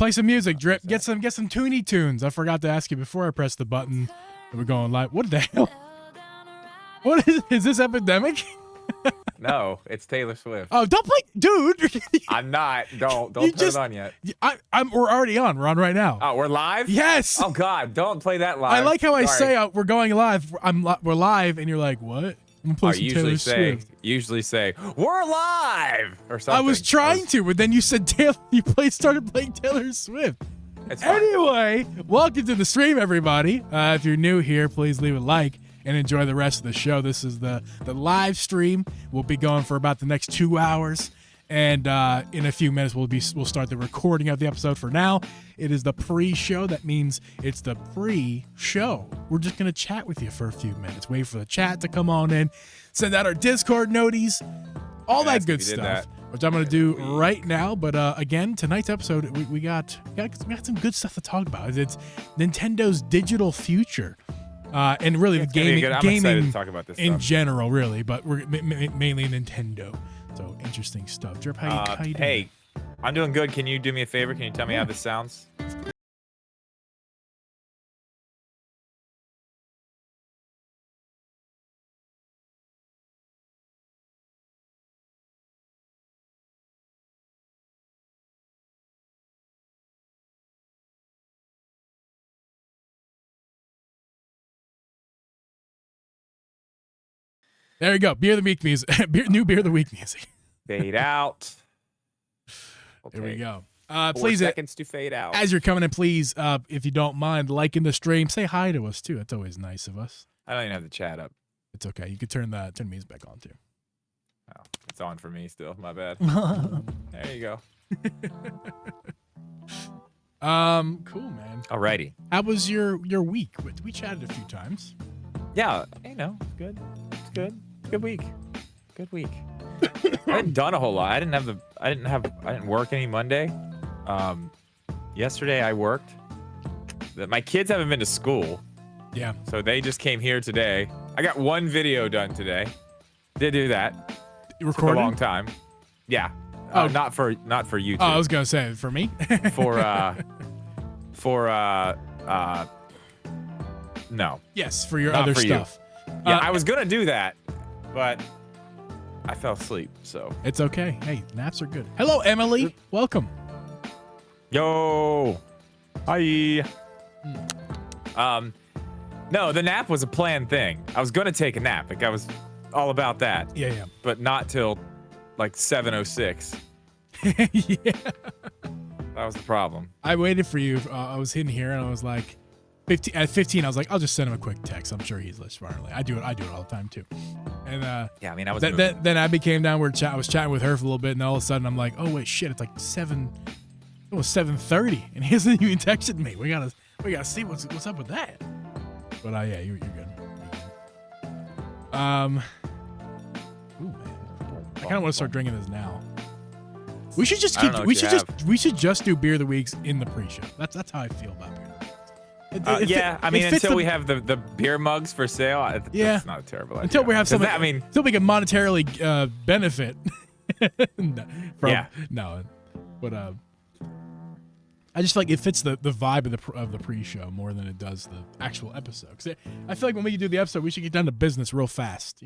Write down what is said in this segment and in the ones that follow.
Play some music, Drip. Get some Toonie Tunes. I forgot to ask you before I pressed the button. We're going live. What the hell? What is this epidemic? No, it's Taylor Swift. Oh, don't play, dude. I'm not. Don't turn it on yet. We're already on. We're on right now. Oh, we're live? Yes. Oh God, don't play that live. I like how I say we're going live. We're live, and you're like, what? I'm gonna play some Taylor Swift. Usually say we're live or something. I was trying to, but then you said Taylor. You started playing Taylor Swift. Anyway, welcome to the stream, everybody. If you're new here, please leave a like and enjoy the rest of the show. This is the live stream. We'll be going for about the next 2 hours, and in a few minutes we'll start the recording of the episode. For now, it is the pre-show. That means it's the pre-show. We're just gonna chat with you for a few minutes. Wait for the chat to come on in. Send out our Discord noties, all that good stuff, which I'm gonna do right now. But again, tonight's episode we got some good stuff to talk about. It's Nintendo's digital future. And really the gaming to talk about this in stuff. general, really, but we're mainly Nintendo. So interesting stuff. Drip, how you doing? Hey, I'm doing good. Can you do me a favor? Can you tell me how this sounds? There you go. Beer of the week music. New beer of the week music. Fade out. Okay. There we go. 4 Please, seconds to fade out. As you're coming in, please, if you don't mind, liking the stream, say hi to us too. That's always nice of us. I don't even have the chat up. It's okay. You could turn the music back on too. Oh, it's on for me still. My bad. There you go. Cool, man. Alrighty. How was your week? We chatted a few times. Yeah, good. It's good. Good week. Good week. I hadn't done a whole lot. I didn't work any Monday. Yesterday I worked. My kids haven't been to school. Yeah. So they just came here today. I got one video done today. Did do that. Recording? Took a long time. Yeah. Not for YouTube. Oh, I was gonna say for me. No. Yes, for your Not other for stuff. Yeah, I was gonna do that, but I fell asleep, so. It's okay. Hey, naps are good. Hello, Emily. Welcome. Yo. Hi. No, the nap was a planned thing. I was gonna take a nap. Like I was all about that. Yeah. But not till like 7:06. Yeah. That was the problem. I waited for you. I was in here and I was like, 15. At 15, I was like, I'll just send him a quick text. I'm sure he's listening. I do it all the time too. And yeah, I mean, I was. Then Abby came down. I was chatting with her for a little bit, and all of a sudden I'm like, oh wait, shit! It's like 7. It was 7:30, and he hasn't even texted me. We gotta see what's up with that. But yeah, you're good. Ooh, man. I kind of want to start drinking this now. We should just keep. We should just do beer of the weeks in the pre-show. That's how I feel about beer. I mean, until we have the beer mugs for sale, that's not a terrible idea. Until we have something. Until we can monetarily benefit. No, but I just feel like it fits the vibe of the pre-show more than it does the actual episode. Because I feel like when we do the episode, we should get down to business real fast.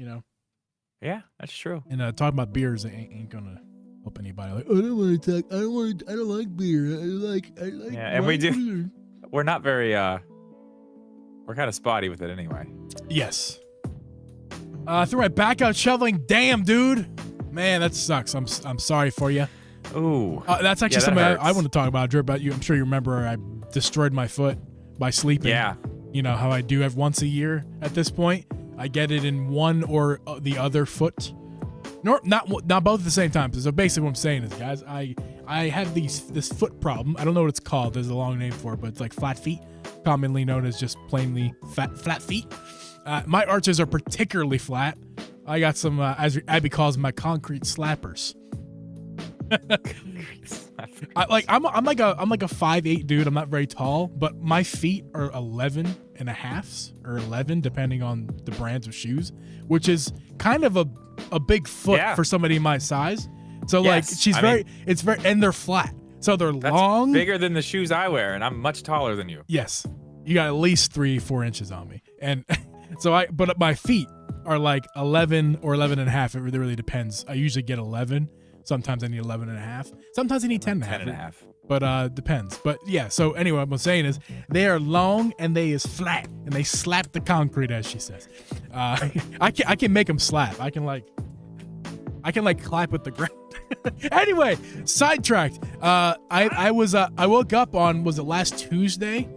Yeah, that's true. And talking about beers ain't gonna help anybody. Like, I don't want to talk. I don't like beer. I like. Yeah, and we do. Beer. We're not very, we're kind of spotty with it anyway. Yes. Threw my back out shoveling. Damn, dude. Man, that sucks. I'm sorry for you. Ooh. That's actually something I want to talk about, Drew, about you. I'm sure you remember I destroyed my foot by sleeping. Yeah. You know how I do have once a year at this point. I get it in one or the other foot. Not both at the same time. So basically what I'm saying is, guys, I have this foot problem. I don't know what it's called. There's a long name for it, but it's like flat feet, commonly known as just plainly flat feet. My arches are particularly flat. I got some, as Abby calls them, my concrete slappers. I'm like a 5'8" dude. I'm not very tall, but my feet are 11 and a half or 11 depending on the brands of shoes, which is kind of a big foot for somebody my size. So like it's very and they're flat. So they're That's long. bigger than the shoes I wear, and I'm much taller than you. Yes. You got at least 3-4 inches on me. And but my feet are like 11 or 11 and a half. It really depends. I usually get 11. Sometimes I need 11 and a half. Sometimes I need 10 and a half. 10 and a half. But depends. But yeah, so anyway, what I'm saying is they are long and they is flat and they slap the concrete, as she says. I can make them slap. I can like clap with the ground. Anyway, sidetracked. I woke up on, was it last Tuesday?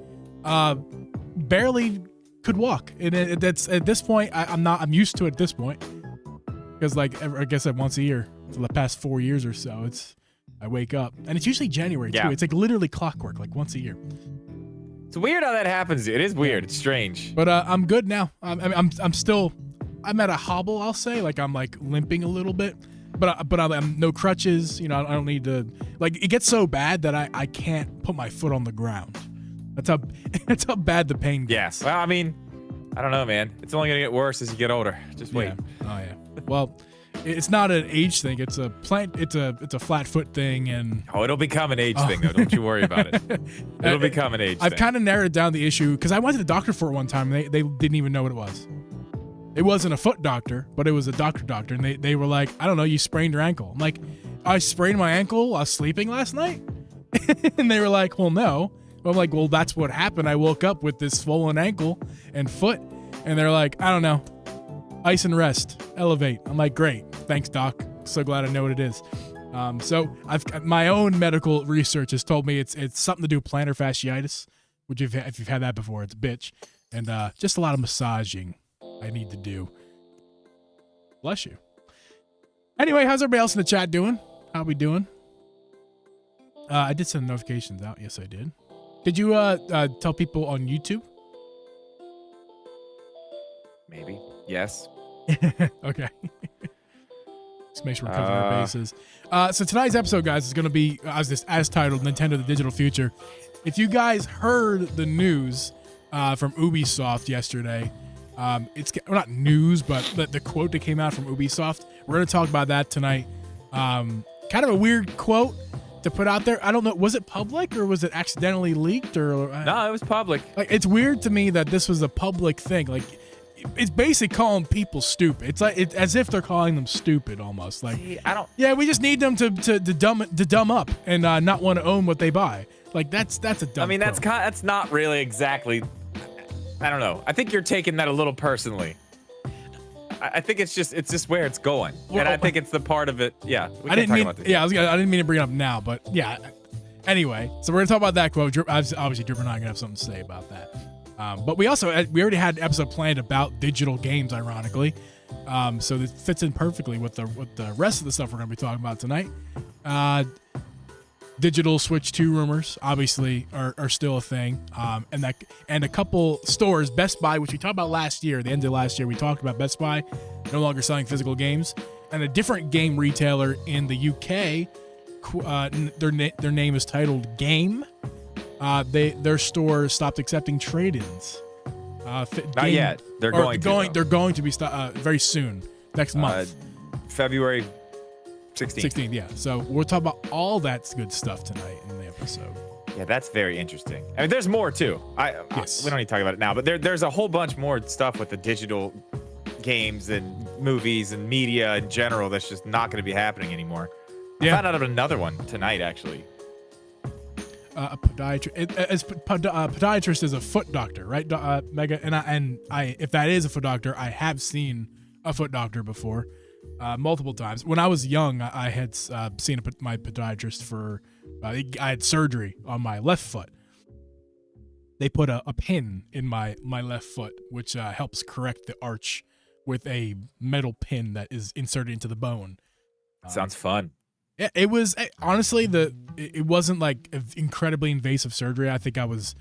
Barely could walk, and that's at this point I'm used to it at this point, because like I guess once a year for the past 4 years or so, I wake up, and it's usually January too. It's like literally clockwork, like once a year. It's weird how that happens. It is weird. It's strange. But I'm good now. I'm at a hobble. I'll say, like I'm like limping a little bit, but I'm no crutches. You know, I don't need to. Like it gets so bad that I can't put my foot on the ground. That's how bad the pain gets. Yes. Well, I mean, I don't know, man. It's only gonna get worse as you get older. Just wait. Yeah. Oh yeah. Well, it's not an age thing. It's a flat foot thing, and it'll become an age thing though. Don't you worry about it. It'll become an age I've thing. kind of narrowed down the issue because I went to the doctor for it one time. And they didn't even know what it was. It wasn't a foot doctor, but it was a doctor, and they were like, I don't know, you sprained your ankle. I'm like, I sprained my ankle while sleeping last night, and they were like, well, no. I'm like, well, that's what happened. I woke up with this swollen ankle and foot, and they're like, I don't know, ice and rest, elevate. I'm like, great, thanks, doc. So glad I know what it is. So my own medical research has told me it's something to do with plantar fasciitis, which if you've had that before, it's a bitch, and just a lot of massaging I need to do. Bless you. Anyway, how's everybody else in the chat doing? How we doing? I did send notifications out. Yes, I did. Did you tell people on YouTube? Maybe. Yes. Okay. Just make sure we're covering our bases. So tonight's episode, guys, is going to be as titled Nintendo: The Digital Future. If you guys heard the news from Ubisoft yesterday, it's not news, but the quote that came out from Ubisoft. We're going to talk about that tonight. Kind of a weird quote to put out there. I don't know. Was it public or was it accidentally leaked? Or no, it was public. Like, it's weird to me that this was a public thing. Like, it's basically calling people stupid. It's like it's as if they're calling them stupid almost. Like, see, I don't. Yeah, we just need them to dumb up and not want to own what they buy. Like that's a dumb. I mean, quote. that's not really exactly. I don't know. I think you're taking that a little personally. I think it's just where it's going, and I think it's the part of it. Yeah, I didn't mean to bring it up now, but yeah. Anyway, so we're gonna talk about that quote. Obviously, Drip and I are gonna have something to say about that. But we already had an episode planned about digital games, ironically. So this fits in perfectly with the rest of the stuff we're gonna be talking about tonight. Digital Switch 2 rumors obviously are still a thing, and a couple stores, Best Buy, which we talked about last year, the end of last year, we talked about Best Buy no longer selling physical games, and a different game retailer in the UK, their name is titled Game. Their store stopped accepting trade-ins. Not yet. They're going to be very soon, next month, February 16th. Yeah. So we'll talk about all that good stuff tonight in the episode. Yeah, that's very interesting. I mean, there's more too. Yes. We don't need to talk about it now, but there's a whole bunch more stuff with the digital games and movies and media in general that's just not going to be happening anymore. I found out of another one tonight, actually. A podiatrist is a foot doctor, right, Mega? And I, if that is a foot doctor, I have seen a foot doctor before. Multiple times. When I was young, I had seen my podiatrist for. I had surgery on my left foot. They put a pin in my left foot, which helps correct the arch with a metal pin that is inserted into the bone. Sounds fun. Yeah, it was honestly it wasn't like incredibly invasive surgery. I think I was,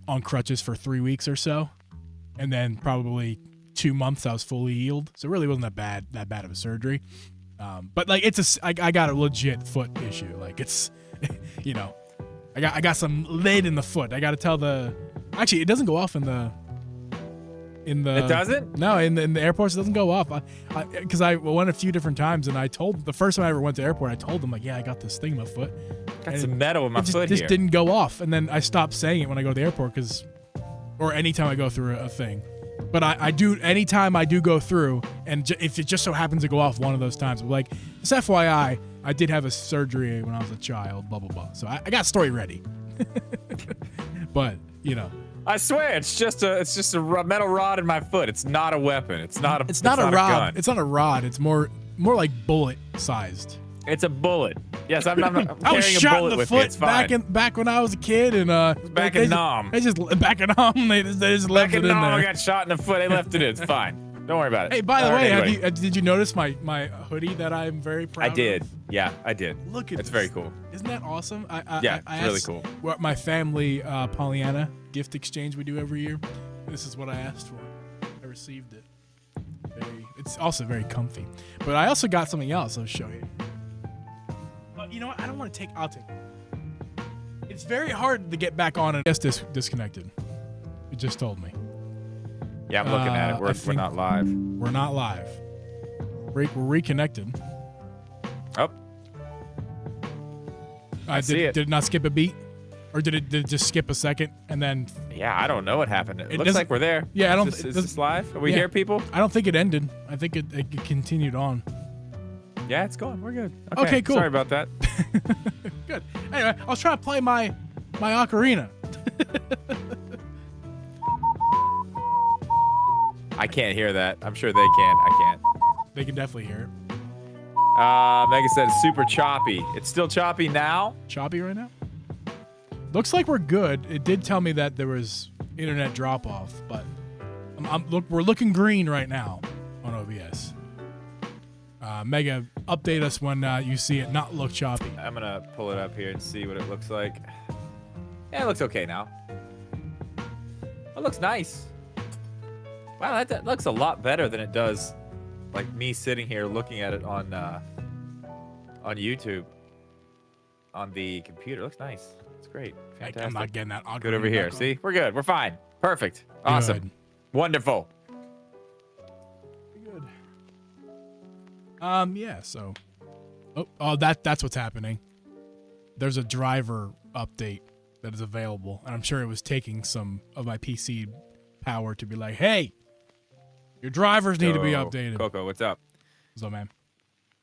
on crutches for 3 weeks or so, and then probably 2 months I was fully healed. So it really wasn't that bad of a surgery. But like I got a legit foot issue. Like it's, I got some lead in the foot. I got to tell actually it doesn't go off in the In the It doesn't? No, in the airports it doesn't go off. Because I went a few different times, and I told the first time I ever went to the airport, I told them like, yeah, I got this thing in my foot. Got some metal in my foot just here. didn't go off, and then I stopped saying it when I go to the airport or anytime I go through a thing. But I do anytime I do go through, and if it just so happens to go off one of those times, like just FYI, I did have a surgery when I was a child. Blah blah blah. So I got story ready. But I swear, it's just a metal rod in my foot. It's not a weapon. It's not a rod. Gun. It's not a rod. It's more like bullet sized. It's a bullet. Yes, I'm carrying I was shot a bullet in the with foot me. It's fine. back when I was a kid, and back in Nam. They just back in Nam. They just left it in there. I got shot in the foot. They left it in. It's fine. Don't worry about it. Hey, by the way, anyway. did you notice my hoodie that I'm very proud of? I did. Yeah, I did. Look at It's this. very cool. Isn't that awesome? I It's really cool. What my family Pollyanna gift exchange we do every year. This is what I asked for. I received it. It's also very comfy. But I also got something else. I'll show you. You know what? I don't want to take. I'll take it. It's very hard to get back on it. Yes, disconnected. It just told me. Yeah, I'm looking at it. We're not live. We're not live. We're reconnected. Oh. I see it. Did it not skip a beat? Or did it just skip a second and then? Yeah, I don't know what happened. It looks doesn't- like we're there. Yeah, I don't. Is this live? Are we here, people? I don't think it ended. I think it continued on. Yeah, it's going. We're good. Okay, cool. Sorry about that. Good. Anyway, I was trying to play my ocarina. I can't hear that. I'm sure they can. I can't. They can definitely hear it. Megan said it's super choppy. It's still choppy now? Choppy right now? Looks like we're good. It did tell me that there was internet drop off, but we're looking green right now on OBS. Mega, update us when you see it not look choppy. I'm going to pull it up here and see what it looks like. Yeah, it looks okay now. It looks nice. Wow, that looks a lot better than it does like me sitting here looking at it on YouTube. On the computer. It looks nice. It's great. Fantastic. I'm not getting that ocarina. Good over here. See? We're good. We're fine. Perfect. Awesome. Good. Wonderful. Good. Yeah, so that's what's happening. There's a driver update that is available, and I'm sure it was taking some of my PC power to be like, hey, your drivers need to be updated. Coco, what's up? What's up, man?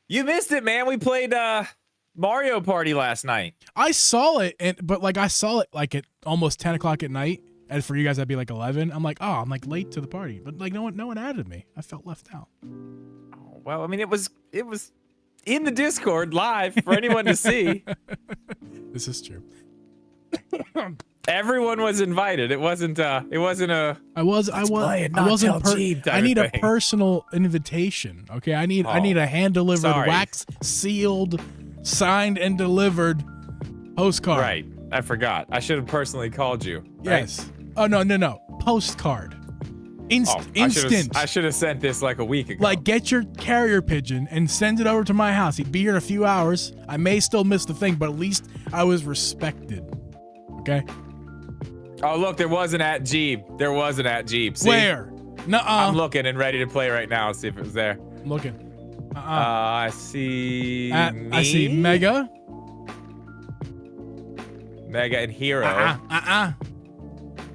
You missed it, man. We played Mario Party last night. I saw it, but I saw it like at almost 10 o'clock at night, and for you guys that'd be like 11. I'm like, I'm like late to the party, but like no one added me. I felt left out. Oh, well, I mean, it was in the Discord live for anyone to see. This is true. Everyone was invited. It wasn't a. I wasn't. Jeep type I need of a thing. personal invitation. Okay, I need a hand delivered, wax sealed, signed and delivered postcard. Right. I forgot. I should have personally called you. Right? Yes. Oh no. Postcard. Instant. I should have sent this like a week ago. Like, get your carrier pigeon and send it over to my house. He'd be here in a few hours. I may still miss the thing, but at least I was respected. Okay. Oh, look, there was an @Jeep. There was an @Jeep. See? Where? Nuh-uh. I'm looking and ready to play right now. See if it was there. I'm looking. I see. I see Mega. Mega and Hero.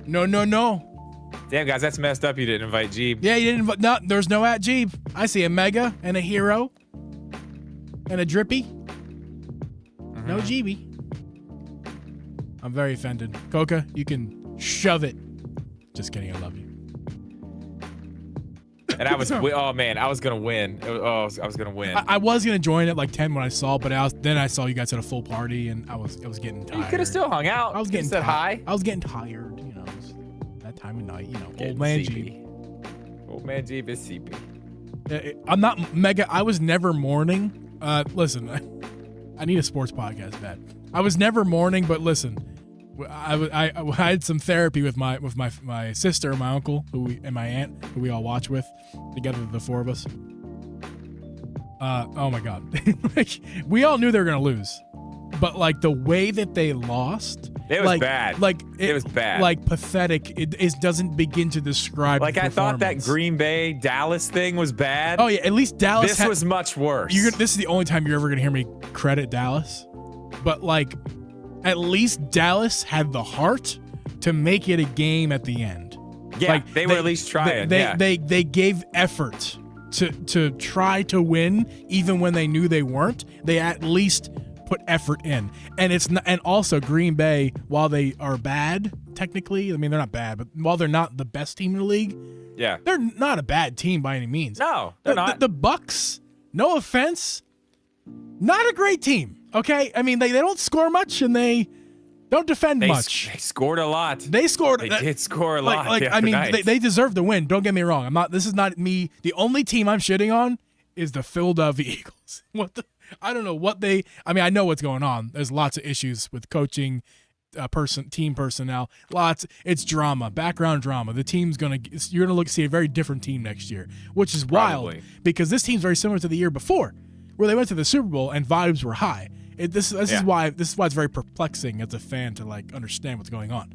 No. Damn, guys, that's messed up. You didn't invite Jeep. Yeah, you didn't. But no, there's no @Jeep. I see a Mega and a Hero and a Drippy. No GB. I'm very offended. Coca, you can shove it. Just kidding. I love you. And I was, oh man, I was gonna win. I was gonna win. I was gonna join at like 10 when I saw, but then I saw you guys had a full party, and I was getting tired. You could have still hung out. I was getting said hi. I was getting tired. You know, it was that time of night. You know, Getting old man sleepy. Jeep. Old man Jeep is sleepy. I'm not Mega. I was never morning. Listen, I need a sports podcast bad. I was never morning, but listen, I had some therapy with my sister, my uncle, and my aunt, who we all watch with together, the four of us. Oh my god, like we all knew they were gonna lose, but like the way that they lost, It was bad. It was bad. Like pathetic. It doesn't begin to describe. Like I thought that Green Bay Dallas thing was bad. Oh yeah, at least Dallas. This was much worse. This is the only time you're ever gonna hear me credit Dallas, but like, at least Dallas had the heart to make it a game at the end. Yeah, like, they were at least trying. They gave effort to try to win, even when they knew they weren't. They at least put effort in, and it's not, and also Green Bay, while they are bad technically, I mean they're not bad, but while they're not the best team in the league, yeah, they're not a bad team by any means. No, they're not. The Bucks, no offense, not a great team. Okay, I mean they don't score much and they don't defend much. They scored a lot. They did score a lot. I mean, they deserve to win. Don't get me wrong. This is not me. The only team I'm shitting on is the Philadelphia Eagles. I don't know what they. I mean, I know what's going on. There's lots of issues with coaching, team personnel. Lots. It's drama, background drama. The team's you're gonna see a very different team next year, which is wild because this team's very similar to the year before, where they went to the Super Bowl and vibes were high. This is why it's very perplexing as a fan to like understand what's going on.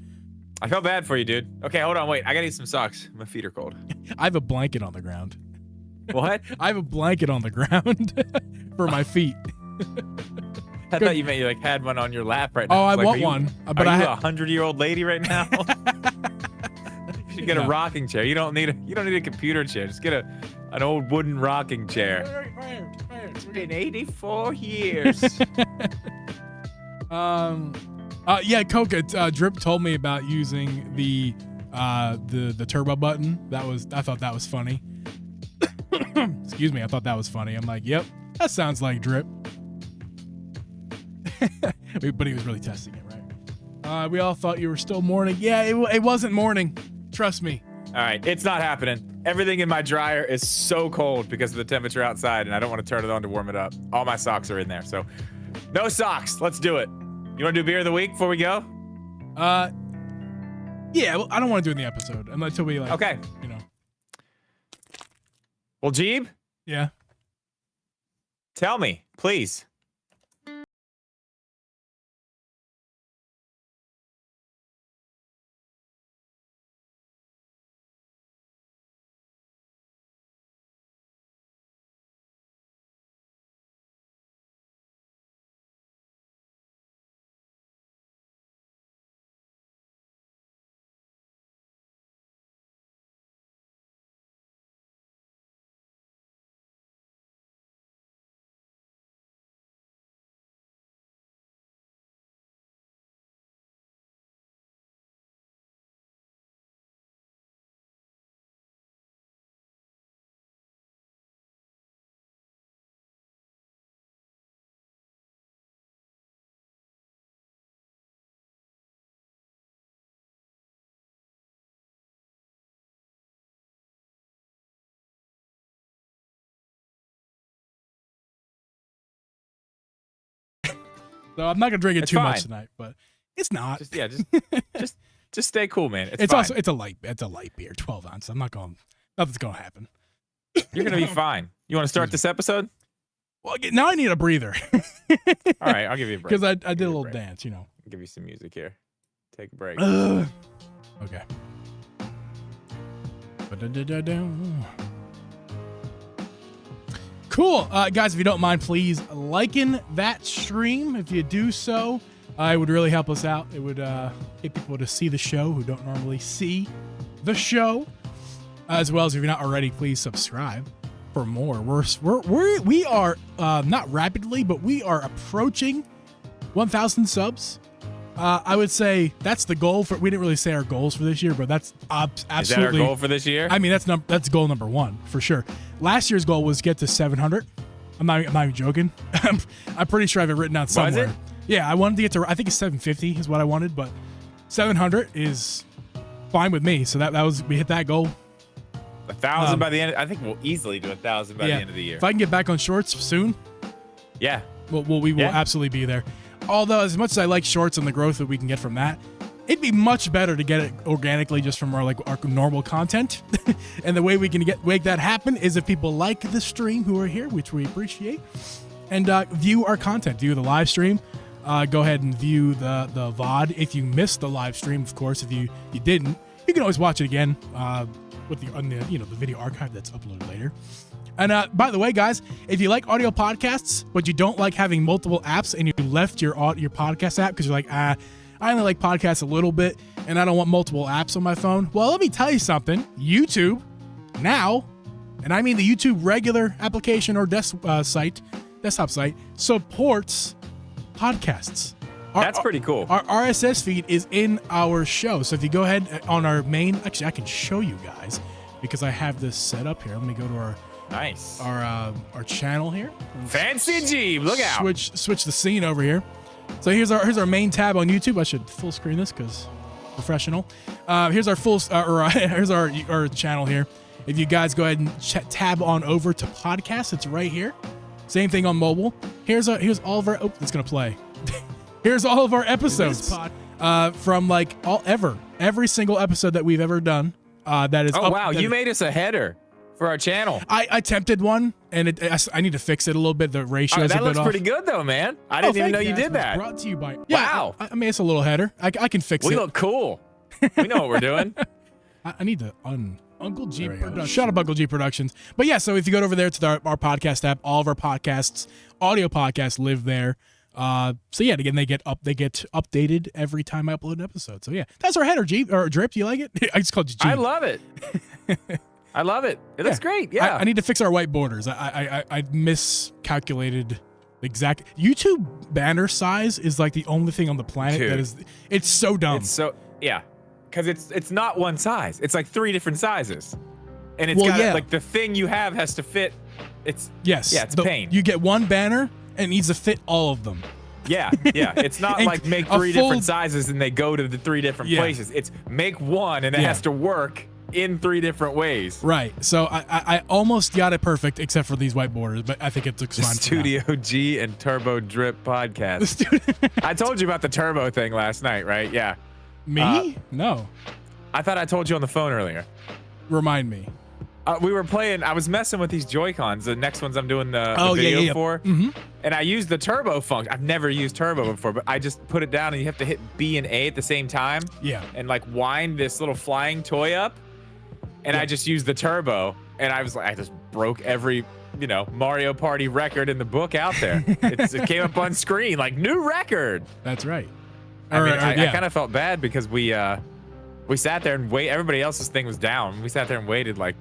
I felt bad for you, dude. Okay, hold on, wait. I gotta eat some socks. My feet are cold. I have a blanket on the ground. What? I have a blanket on the ground for my feet. I thought you meant you like had one on your lap right now. Oh, I want one. But are you a 100-year-old lady right now? You should get a rocking chair. You don't need a computer chair. Just get an old wooden rocking chair. It's been 84 years. Yeah, Coca. Drip told me about using the turbo button. I thought that was funny. Excuse me, I thought that was funny. I'm like, yep, that sounds like Drip. But he was really testing it, right? We all thought you were still morning. Yeah, it wasn't morning. Trust me. All right, it's not happening. Everything in my dryer is so cold because of the temperature outside, and I don't want to turn it on to warm it up. All my socks are in there, so no socks. Let's do it. You want to do beer of the week before we go? Yeah. Well, I don't want to do it in the episode until we Okay. You know. Well, Jeeb? Yeah? Tell me, please. So I'm not gonna drink it too much tonight, but it's not. Just stay cool, man. It's also a light beer, 12 ounce. Nothing's gonna happen. You're gonna be fine. You want to start this episode? Well, now I need a breather. All right, I'll give you a break. Because I did a little dance, you know. I'll give you some music here. Take a break. Okay. Cool. Guys, if you don't mind, please liken that stream. If you do so, it would really help us out. It would get people to see the show who don't normally see the show. As well as if you're not already, please subscribe for more. We are not rapidly, but we are approaching 1,000 subs. I would say that's the goal we didn't really say our goals for this year, but that's absolutely. Is that our goal for this year? I mean, that's goal number one for sure. Last year's goal was get to 700. I'm not even joking. I'm pretty sure I have it written down somewhere. Was it? Yeah, I wanted to get to. I think it's 750 is what I wanted, but 700 is fine with me. So we hit that goal. 1,000 by the end. I think we'll easily do 1,000 by the end of the year. If I can get back on shorts soon, yeah, we will absolutely be there. Although, as much as I like shorts and the growth that we can get from that, it'd be much better to get it organically just from our normal content. And the way we can make that happen is if people like the stream who are here, which we appreciate, and view our content, view the live stream. go ahead and view the VOD. If you missed the live stream, of course, if you didn't, you can always watch it again with the video archive that's uploaded later. And by the way, guys, if you like audio podcasts, but you don't like having multiple apps, and you left your podcast app because you're like, I only like podcasts a little bit, and I don't want multiple apps on my phone. Well, let me tell you something. YouTube now, and I mean the YouTube regular application or desktop site, supports podcasts. That's pretty cool. Our RSS feed is in our show. So if you go ahead on our main, actually I can show you guys because I have this set up here. Let me go to our channel here. Fancy Jeep, look out. Switch the scene over here. So here's our main tab on YouTube. I should full screen this because professional. Here's our here's our channel here. If you guys go ahead and tab on over to podcast, it's right here. Same thing on mobile. Here's all of our. Oh, it's gonna play. Here's all of our episodes from like every single episode that we've ever done. That is. Oh wow! You made us a header for our channel. I attempted one, and I need to fix it a little bit. The ratio is a bit off. That looks pretty good though, man. I didn't even know you did that. Brought to you by. Wow. I mean, it's a little header. I can fix it. We look cool. We know what we're doing. I need to Uncle G Productions. Shut up, Uncle G Productions. But yeah, so if you go over there to our podcast app, all of our podcasts, audio podcasts live there. So yeah, again, they get updated every time I upload an episode. So yeah, that's our header, G or Drip. Do you like it? I just called you G. I love it. I love it. It looks great. Yeah. I need to fix our white borders. I miscalculated exact YouTube banner size is like the only thing on the planet that is. It's so dumb. It's so because it's not one size. It's like 3 different sizes, and it's like the thing you have has to fit. It's it's a pain. You get one banner and it needs to fit all of them. Yeah. It's not like make 3 different sizes and they go to the 3 different places. It's make one and it has to work in 3 different ways. Right. So I almost got it perfect except for these white borders, but I think it looks fine. Studio G and Turbo Drip podcast. I told you about the turbo thing last night, right? Yeah. Me? No. I thought I told you on the phone earlier. Remind me. We were playing. I was messing with these Joy-Cons. The next ones I'm doing the video for. Mm-hmm. And I used the turbo function. I've never used turbo before, but I just put it down and you have to hit B and A at the same time. Yeah. And like wind this little flying toy up. And I just used the turbo. And I just broke every, Mario Party record in the book out there. It came up on screen like new record. That's right. I kind of felt bad because we sat there and everybody else's thing was down. We sat there and waited like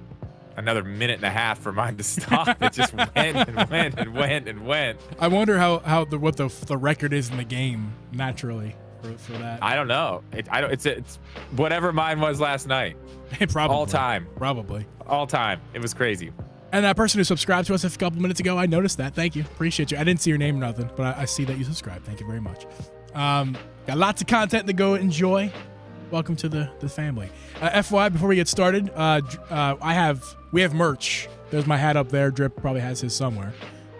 another minute and a half for mine to stop. It just went and went and went and went. I wonder what the record is in the game naturally for that. I don't know. It's whatever mine was last night. Probably all time. Probably all time. It was crazy. And that person who subscribed to us a couple minutes ago, I noticed that. Thank you. Appreciate you. I didn't see your name or nothing, but I see that you subscribed. Thank you very much. Got lots of content to go enjoy. Welcome to the family. FYI, before we get started, we have merch. There's my hat up there. Drip probably has his somewhere.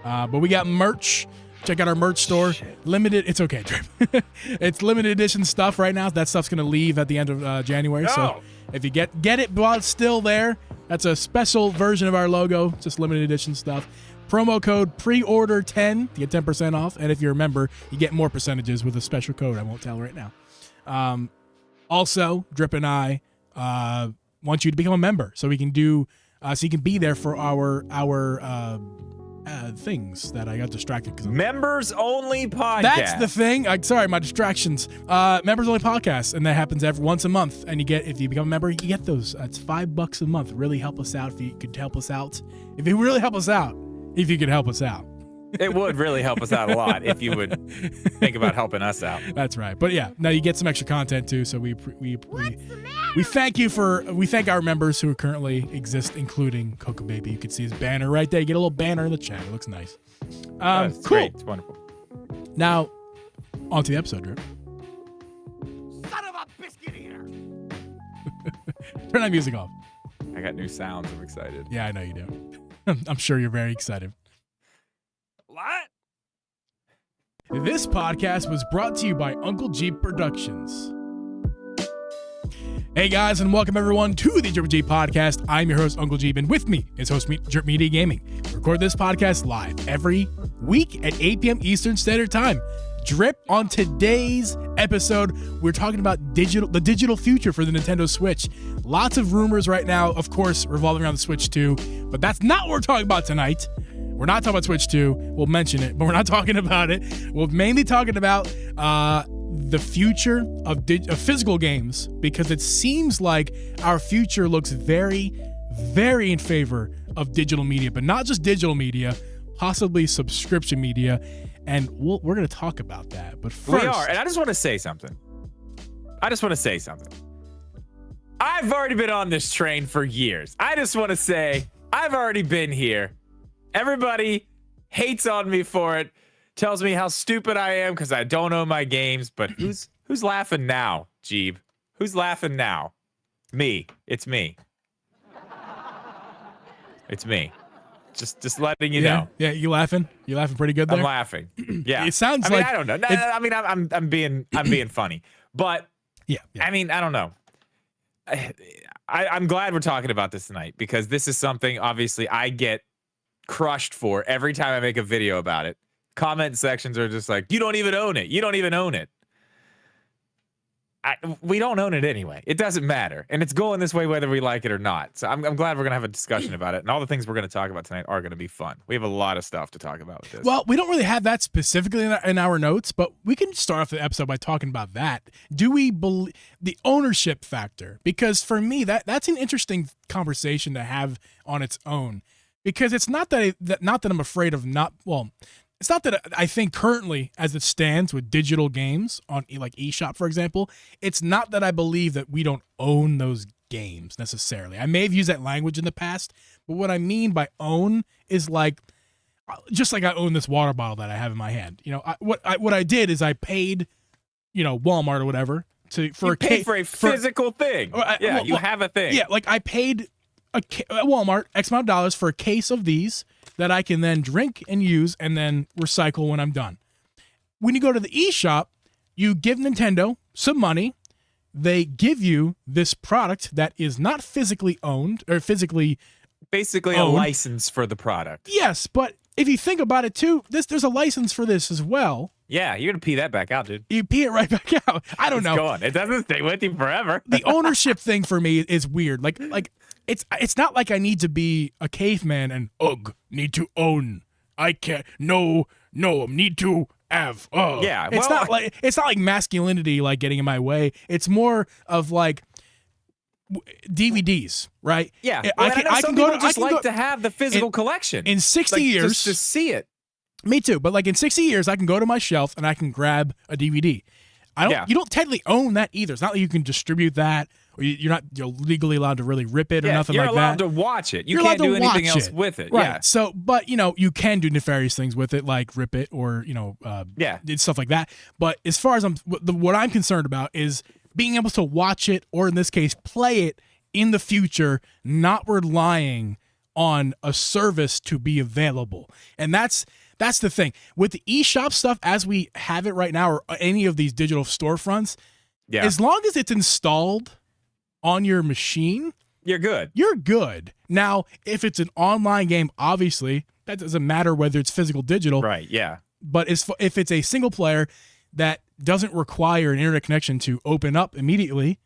But we got merch. Check out our merch store. Limited. It's okay, Drip. It's limited edition stuff right now. That stuff's gonna leave at the end of January. No. So if you get it while it's still there, that's a special version of our logo. Just limited edition stuff. Promo code preorder10 to get 10% off. And if you're a member, you get more percentages with a special code. I won't tell right now. Also, Drip and I want you to become a member so we can do so you can be there for our things that I got distracted because members only podcast. That's the thing. Sorry, my distractions. Members only podcast, and that happens once a month. And if you become a member, you get those. It's $5 a month. Really help us out. If you could help us out, if you really help us out, if you could help us out. It would really help us out a lot if you would think about helping us out. That's right. But yeah, now you get some extra content too. So we thank our members who currently exist, including Coco Baby. You can see his banner right there. You get a little banner in the chat. It looks nice. It's cool. Great. It's wonderful. Now, on to the episode, Drip. Son of a biscuit eater. Turn that music off. I got new sounds. I'm excited. Yeah, I know you do. I'm sure you're very excited. What? This podcast was brought to you by Uncle G Productions. Hey guys, and welcome everyone to the Drip G Podcast. I'm your host, Uncle G, and with me is host Drip Media Gaming. We record this podcast live every week at 8 p.m. Eastern Standard Time. Drip, on today's episode, we're talking about the digital future for the Nintendo Switch. Lots of rumors right now, of course, revolving around the Switch 2, but that's not what we're talking about tonight. We're not talking about Switch 2. We'll mention it, but we're not talking about it. We're mainly talking about the future of physical games, because it seems like our future looks very, very in favor of digital media, but not just digital media, possibly subscription media, and we're going to talk about that. But first, we are, and I just want to say something. I've already been on this train for years. I just want to say I've already been here. Everybody hates on me for it, tells me how stupid I am because I don't own my games. But who's laughing now, Jeeb? Who's laughing now? Me. It's me. It's me. Just letting you know. Yeah, you laughing? You laughing pretty good there? I'm laughing. Yeah. It sounds like I don't know. I mean, I'm being funny. But yeah. I mean, I don't know. I'm glad we're talking about this tonight, because this is something obviously I get crushed for every time I make a video about it. Comment sections are just like, you don't even own it. You don't even own it. We don't own it anyway. It doesn't matter. And it's going this way whether we like it or not. So I'm glad we're going to have a discussion about it. And all the things we're going to talk about tonight are going to be fun. We have a lot of stuff to talk about with this. Well, we don't really have that specifically in our notes, but we can start off the episode by talking about that. Do we believe the ownership factor? Because for me, that's an interesting conversation to have on its own. Because it's not that I'm afraid of it's not that I think currently, as it stands with digital games on like eShop, for example, it's not that I believe that we don't own those games necessarily. I may have used that language in the past, but what I mean by own is like, just like I own this water bottle that I have in my hand. You know, what I did is I paid, Walmart or whatever for a physical thing. You have a thing. Yeah, like I paid at Walmart X amount of dollars for a case of these that I can then drink and use and then recycle when I'm done. When you go to the eShop, you give Nintendo some money. They give you this product that is not physically owned or physically basically owned. A license for the product. Yes, but if you think about it too, there's a license for this as well. Yeah, you're gonna pee that back out, dude. You pee it right back out. I don't know. Go on. It doesn't stay with you forever. The ownership thing for me is weird. Like it's not like I need to be a caveman and need to own. I can't. No, need to have. Yeah, it's not like masculinity like getting in my way. It's more of like DVDs, right? Yeah, I can go to have the physical collection in 60 years just to see it. Me too, but like in 60 years, I can go to my shelf and I can grab a DVD. You don't technically own that either. It's not like you can distribute that, or you're not legally allowed to really rip it or nothing like that. You're allowed to watch it. You can't do anything else with it. Right. Yeah. So, but you can do nefarious things with it, like rip it or stuff like that. But as far as what I'm concerned about is being able to watch it, or in this case, play it in the future, not relying on a service to be available. And that's the thing with the eShop stuff as we have it right now, or any of these digital storefronts. Yeah. As long as it's installed on your machine, you're good. You're good. Now, if it's an online game, obviously that doesn't matter whether it's physical, digital. Right. Yeah. But if it's a single player that doesn't require an internet connection to open up immediately,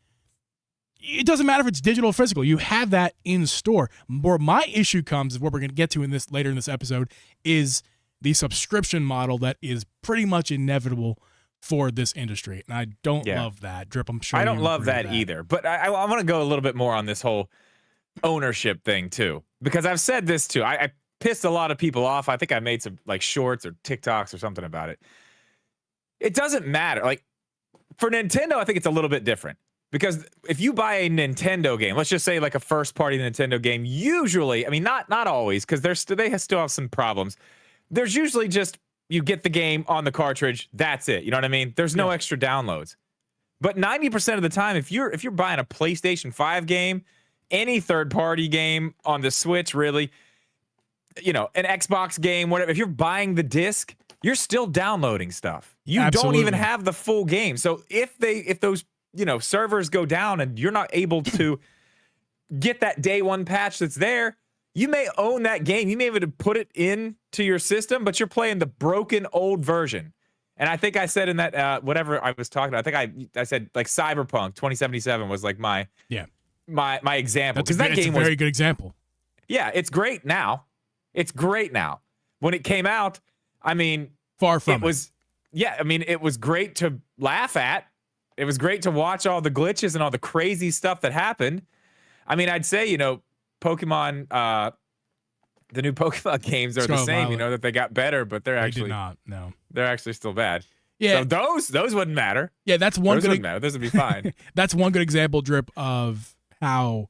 it doesn't matter if it's digital or physical. You have that in store. Where my issue comes, is what we're going to get to later in this episode, is the subscription model that is pretty much inevitable for this industry. And I don't love that. Drip, I'm sure I don't love that either. But I want to go a little bit more on this whole ownership thing too, because I've said this too. I pissed a lot of people off. I think I made some like shorts or TikToks or something about it. It doesn't matter. Like for Nintendo, I think it's a little bit different. Because if you buy a Nintendo game, let's just say like a first-party Nintendo game, usually, I mean, not always, because they still have some problems. There's usually just, you get the game on the cartridge, that's it. You know what I mean? There's no extra downloads. But 90% of the time, if you're buying a PlayStation 5 game, any third-party game on the Switch, really, an Xbox game, whatever, if you're buying the disc, you're still downloading stuff. You don't even have the full game. So if those servers go down and you're not able to get that day one patch that's there, you may own that game. You may have to put it into your system, but you're playing the broken old version. And I think I said in that whatever I was talking about, I think I said like Cyberpunk 2077 was like my example, because that game was a very good example. Yeah, it's great now. It's great now. When it came out, I mean, far from it. Yeah, I mean, it was great to laugh at. It was great to watch all the glitches and all the crazy stuff that happened. I mean, I'd say, Pokemon, the new Pokemon games are the same, that they got better, but they're actually they're actually still bad. Yeah. So those wouldn't matter. Yeah, that's one good matter. Those would be fine. That's one good example, Drip, of how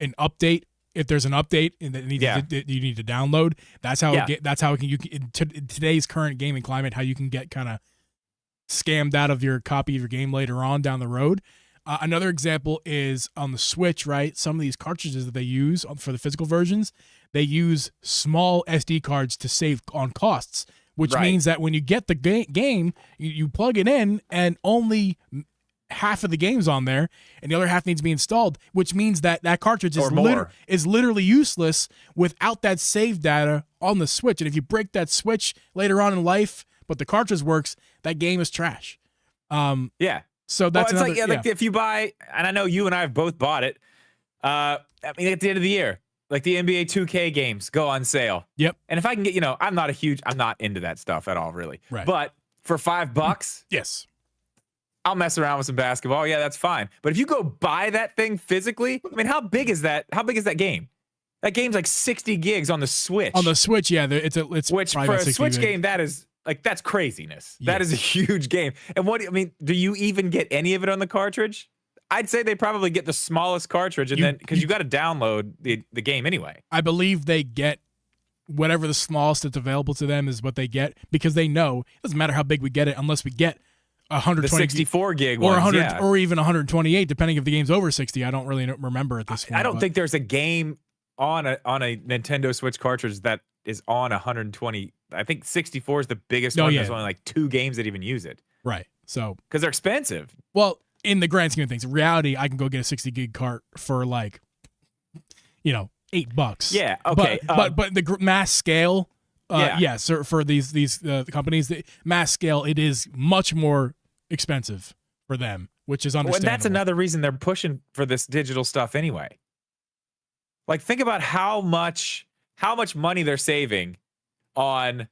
an update, if there's an update that you need to download, that's how in today's current gaming climate, how you can get kind of scammed out of your copy of your game later on down the road. Another example is on the Switch, right? Some of these cartridges that they use for the physical versions, they use small SD cards to save on costs, which means that when you get the game, you plug it in and only half of the game's on there and the other half needs to be installed, which means that cartridge is literally useless without that save data on the Switch. And if you break that Switch later on in life, but the cartridge works, that game is trash. So that's like if you buy, and I know you and I have both bought it. I mean, at the end of the year, like the NBA 2K games go on sale. Yep. And if I can get, I'm not into that stuff at all, really. Right. But for $5, yes, I'll mess around with some basketball. Yeah, that's fine. But if you go buy that thing physically, I mean, how big is that? How big is that game? That game's like 60 gigs on the Switch. On the Switch, yeah, it's which for a Switch game, that is. Like, that's craziness. Yeah. That is a huge game. And do you even get any of it on the cartridge? I'd say they probably get the smallest cartridge, and then because you got to download the game anyway. I believe they get whatever the smallest that's available to them is what they get, because they know it doesn't matter how big we get it unless we get 120 the 64 gig or ones, 100 or even 128, depending if the game's over 60. I don't really remember at this point. I don't think there's a game on a Nintendo Switch cartridge that is on 120. I think 64 is the biggest one. There's only like 2 games that even use it. Right. So because they're expensive. Well, in the grand scheme of things, in reality, I can go get a 60 gig cart for like, $8. Yeah. Okay. But the mass scale, for these companies, the mass scale, it is much more expensive for them, which is understandable. And that's another reason they're pushing for this digital stuff anyway. Like, think about how much money they're saving on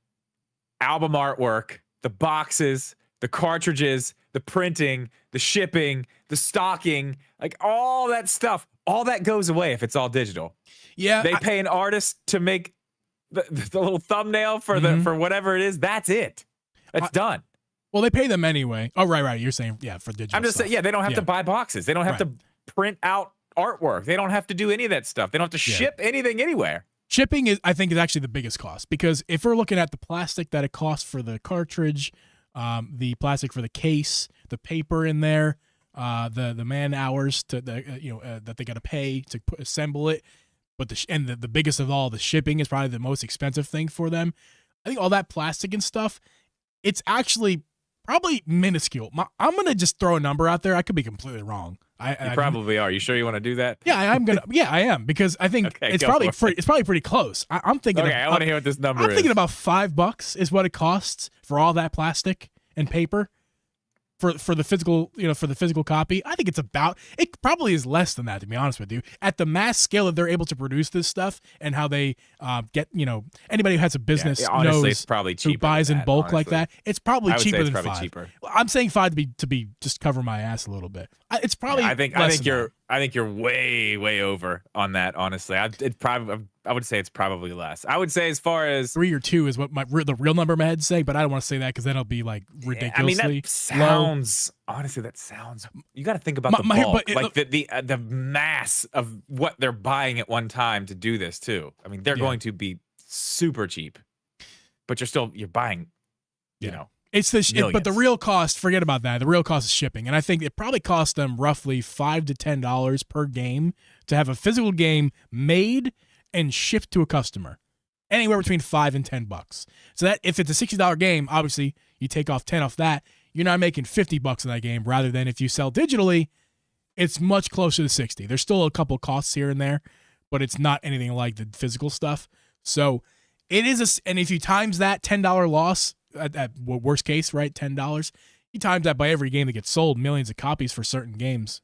album artwork, the boxes, the cartridges, the printing, the shipping, the stocking, like all that stuff. All that goes away if it's all digital. Yeah. They pay an artist to make the little thumbnail for for whatever it is. That's it. That's done. Well, they pay them anyway. Oh, right. You're saying, for digital I'm just saying, they don't have to buy boxes. They don't have to print out artwork. They don't have to do any of that stuff. They don't have to ship anything anywhere. Shipping I think is actually the biggest cost, because if we're looking at the plastic that it costs for the cartridge, the plastic for the case, the paper in there, the man hours that they got to pay to assemble it, but the biggest of all, the shipping is probably the most expensive thing for them. I think all that plastic and stuff, it's actually probably minuscule. I'm gonna just throw a number out there. I could be completely wrong. You probably are. You sure you want to do that? Yeah, I'm gonna. Yeah, I am, because I think it's probably pretty close. I'm thinking. Okay, I want to hear what this number is. I'm thinking about $5 is what it costs for all that plastic and paper for the physical, for the physical copy. I think it probably is less than that, to be honest with you. At the mass scale that they're able to produce this stuff and how they get, anybody who has a business honestly, knows it's probably cheaper who buys in bulk like that. It's probably cheaper than $5. Cheaper. I'm saying $5 to be just cover my ass a little bit. It's probably. I think you're way over on that. Honestly, I would say it's probably less. I would say as far as 3 or 2 is what the real number in my head say, but I don't want to say that because then it'll be like ridiculously that sounds low. Honestly, that sounds. You got to think about the bulk, like the mass of what they're buying at one time to do this too. I mean, they're going to be super cheap, but you're buying, It's but the real cost, forget about that. The real cost is shipping. And I think it probably costs them roughly $5 to $10 per game to have a physical game made and shipped to a customer. Anywhere between $5 and $10. So that if it's a $60 game, obviously you take off 10 off that, you're not making $50 in that game, rather than if you sell digitally, it's much closer to 60. There's still a couple costs here and there, but it's not anything like the physical stuff. So it is and if you times that $10 loss at worst case, right, $10. You times that by every game that gets sold, millions of copies for certain games.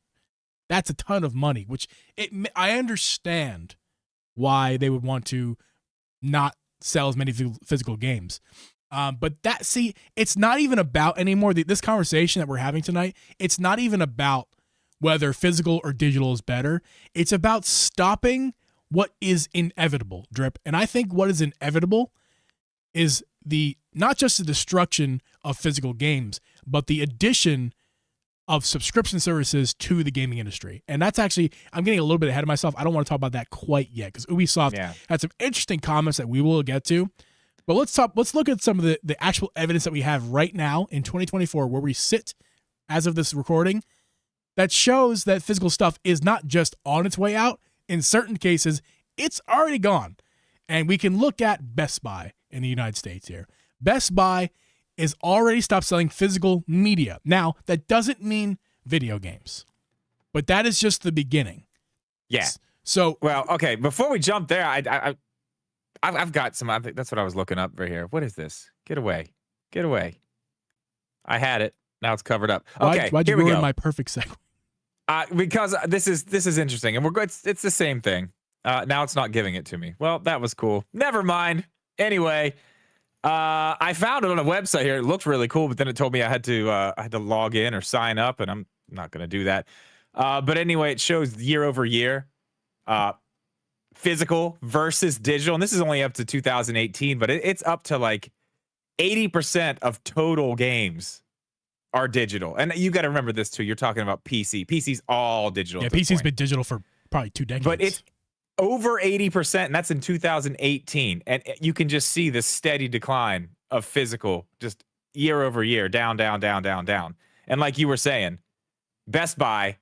That's a ton of money, which I understand why they would want to not sell as many physical games. But it's not even about anymore. This conversation that we're having tonight, it's not even about whether physical or digital is better. It's about stopping what is inevitable, Drip. And I think what is inevitable is not just the destruction of physical games, but the addition of subscription services to the gaming industry. And that's actually, I'm getting a little bit ahead of myself. I don't want to talk about that quite yet because Ubisoft had some interesting comments that we will get to. But let's look at some of the actual evidence that we have right now in 2024, where we sit as of this recording, that shows that physical stuff is not just on its way out. In certain cases, it's already gone. And we can look at Best Buy in the United States here. Best Buy is already stopped selling physical media. Now, that doesn't mean video games, but that is just the beginning. Yeah. So, well, okay. Before we jump there, I've got some. I think that's what I was looking up right here. What is this? Get away! Get away! I had it. Now it's covered up. Okay. Why'd you ruin my perfect segue? Because this is interesting, and we're good. It's the same thing. Now it's not giving it to me. Well, that was cool. Never mind. Anyway. I found it on a website here. It looked really cool, but then it told me I had to log in or sign up, and I'm not going to do that. But anyway, it shows year over year, physical versus digital, and this is only up to 2018, but it's up to like 80% of total games are digital. And you got to remember this too. You're talking about PC. PC's all digital. Yeah, PC's been digital for probably 2 decades. But it's over 80%, and that's in 2018. And you can just see the steady decline of physical, just year over year, down, down, down, down, down. And like you were saying, Best Buy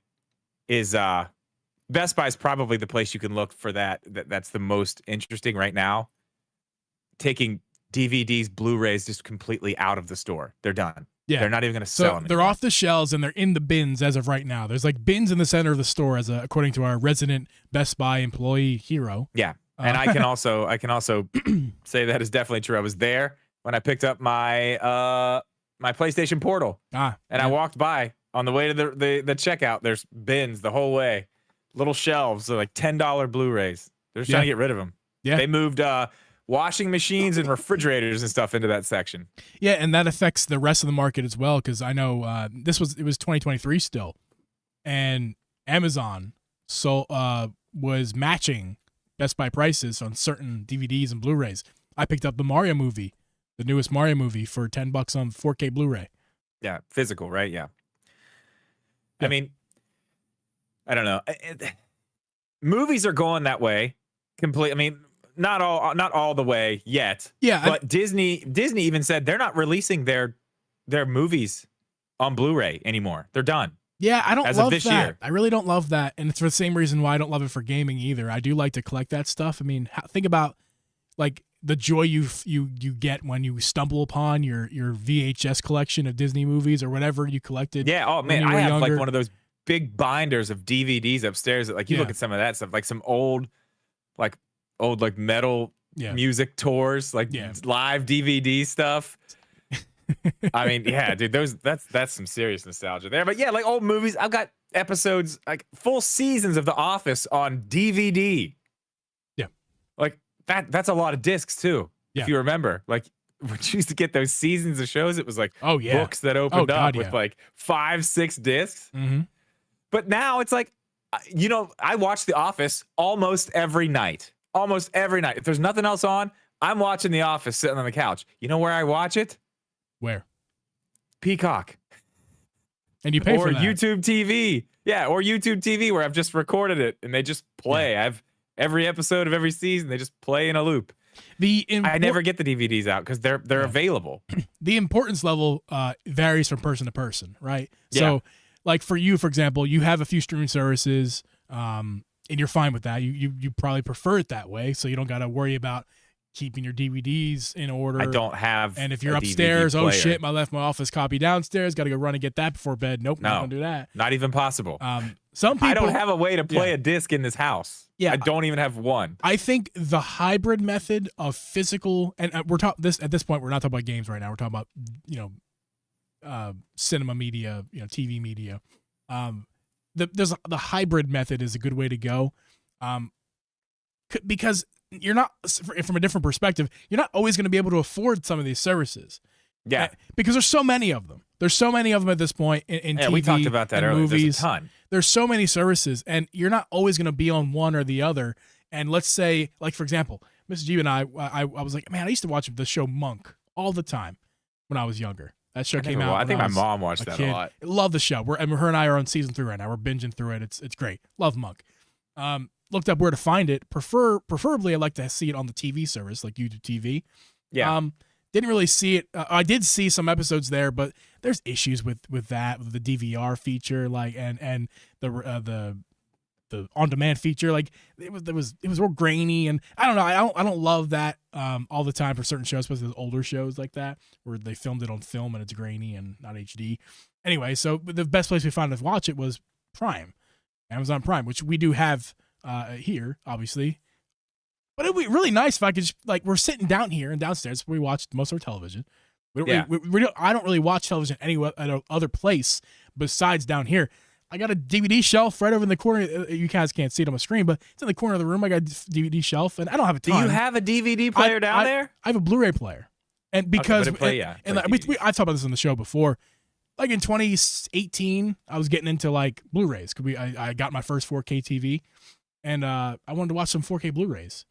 is probably the place you can look for that's the most interesting right now. Taking DVDs, Blu-rays just completely out of the store. They're done. Yeah. They're not even going to sell them. They're off the shelves and they're in the bins as of right now. There's like bins in the center of the store according to our resident Best Buy employee hero. Yeah. And I can also say that is definitely true. I was there when I picked up my my PlayStation Portal. I walked by on the way to the checkout. There's bins the whole way. Little shelves, so like $10 Blu-rays. They're just trying to get rid of them. Yeah. They moved washing machines and refrigerators and stuff into that section. Yeah, and that affects the rest of the market as well, because I know it was 2023 still, and Amazon was matching Best Buy prices on certain DVDs and Blu-rays. I picked up the Mario movie, the newest Mario movie, for $10 on 4K Blu-ray. Yeah, physical, right? Yeah. I mean, I don't know. Movies are going that way. I mean, not all the way yet. Yeah. But Disney even said they're not releasing their movies on Blu-ray anymore. They're done. Yeah, I don't love that. Year. I really don't love that, and it's for the same reason why I don't love it for gaming either. I do like to collect that stuff. I mean, think about like the joy you get when you stumble upon your VHS collection of Disney movies or whatever you collected. Yeah. Oh man, I have younger. Like one of those big binders of DVDs upstairs. That, like you look at some of that stuff, like some old metal music tours, like live DVD stuff. I mean, yeah, dude, that's some serious nostalgia there. But yeah, like old movies. I've got episodes, like full seasons of The Office on DVD. Yeah, like that's a lot of discs too. Yeah. If you remember, like when you used to get those seasons of shows, it was like books that opened up with like 5-6 discs. Mm-hmm. But now it's like, I watch The Office almost every night. Almost every night. If there's nothing else on, I'm watching The Office sitting on the couch. You know where I watch it? Where? Peacock. And you pay for that. Or YouTube TV. Yeah, or YouTube TV where I've just recorded it and they just play. I have every episode of every season. They just play in a loop. I never get the DVDs out because they're available. The importance level varies from person to person, right? Yeah. So, like for you, for example, you have a few streaming services, and you're fine with that. You probably prefer it that way, so you don't got to worry about keeping your DVDs in order. I don't have. And if you're upstairs, oh shit, I left my office copy downstairs. Got to go run and get that before bed. Nope, not gonna do that. Not even possible. Some people, I don't have a way to play a disc in this house. Yeah, I don't even have one. I think the hybrid method of physical, and we're talking this at this point, we're not talking about games right now. We're talking about cinema media, TV media. The hybrid method is a good way to go, because you're not, from a different perspective, you're not always going to be able to afford some of these services. Yeah, because there's so many of them. There's so many of them at this point in TV. We talked about that earlier. Movies. There's a ton. There's so many services, and you're not always going to be on one or the other. And let's say, like, for example, Mrs. G and I was like, man, I used to watch the show Monk all the time when I was younger. That show came out. I think my mom watched that a lot. Love the show. Her and I are on season 3 right now. We're binging through it. It's great. Love Monk. Looked up where to find it. Preferably, I like to see it on the TV service, like YouTube TV. Yeah. Didn't really see it. I did see some episodes there, but there's issues with that, with the DVR feature, like and the on-demand feature. Like it was real grainy, and I don't know. I don't love that all the time for certain shows, especially those older shows like that where they filmed it on film and it's grainy and not HD. Anyway, so the best place we found to watch it was Prime, Amazon Prime, which we do have here, obviously. But it'd be really nice if I could just, like, we're sitting down here and downstairs. We watch most of our television. I don't really watch television at other place besides down here. I got a DVD shelf right over in the corner. You guys can't see it on my screen, but it's in the corner of the room. I got a DVD shelf, and I don't have a ton. Do you have a DVD player down there? I have a Blu-ray player. And because I've talked about this on the show before. Like in 2018, I was getting into, like, Blu-rays. I got my first 4K TV, and I wanted to watch some 4K Blu-rays.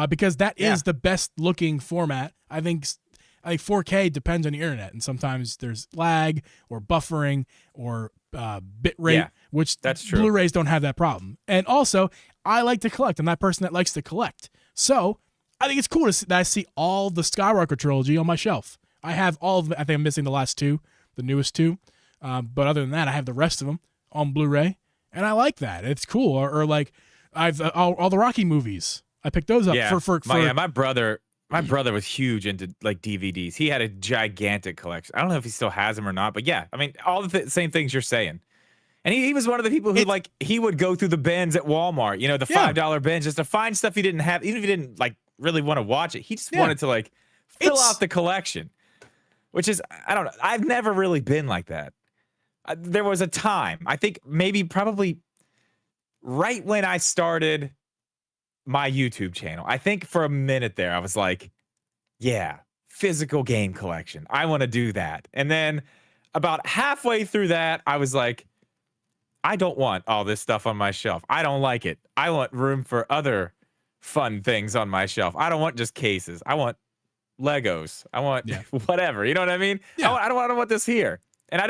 Because that is the best looking format. I think 4K depends on the internet, and sometimes there's lag or buffering or bit rate, which that's true. Blu-rays don't have that problem. And also, I like to collect. I'm that person that likes to collect. So I think it's cool that I see all the Skywalker trilogy on my shelf. I have all of them. I think I'm missing the last 2, the newest 2. But other than that, I have the rest of them on Blu-ray, and I like that. It's cool. Or like I've all the Rocky movies. I picked those up for my brother was huge into, like, DVDs. He had a gigantic collection. I don't know if he still has them or not, but yeah, I mean, all the same things you're saying. And he was one of the people who, he would go through the bins at Walmart, the $5 bins, just to find stuff he didn't have, even if he didn't, like, really want to watch it. He just wanted to, like, fill out the collection, which is, I don't know. I've never really been like that. There was a time, I think probably right when I started my YouTube channel, I think for a minute there, I was like, yeah, physical game collection. I want to do that. And then about halfway through that, I was like, I don't want all this stuff on my shelf. I don't like it. I want room for other fun things on my shelf. I don't want just cases. I want Legos. I want whatever. You know what I mean? Yeah. I don't want this here. And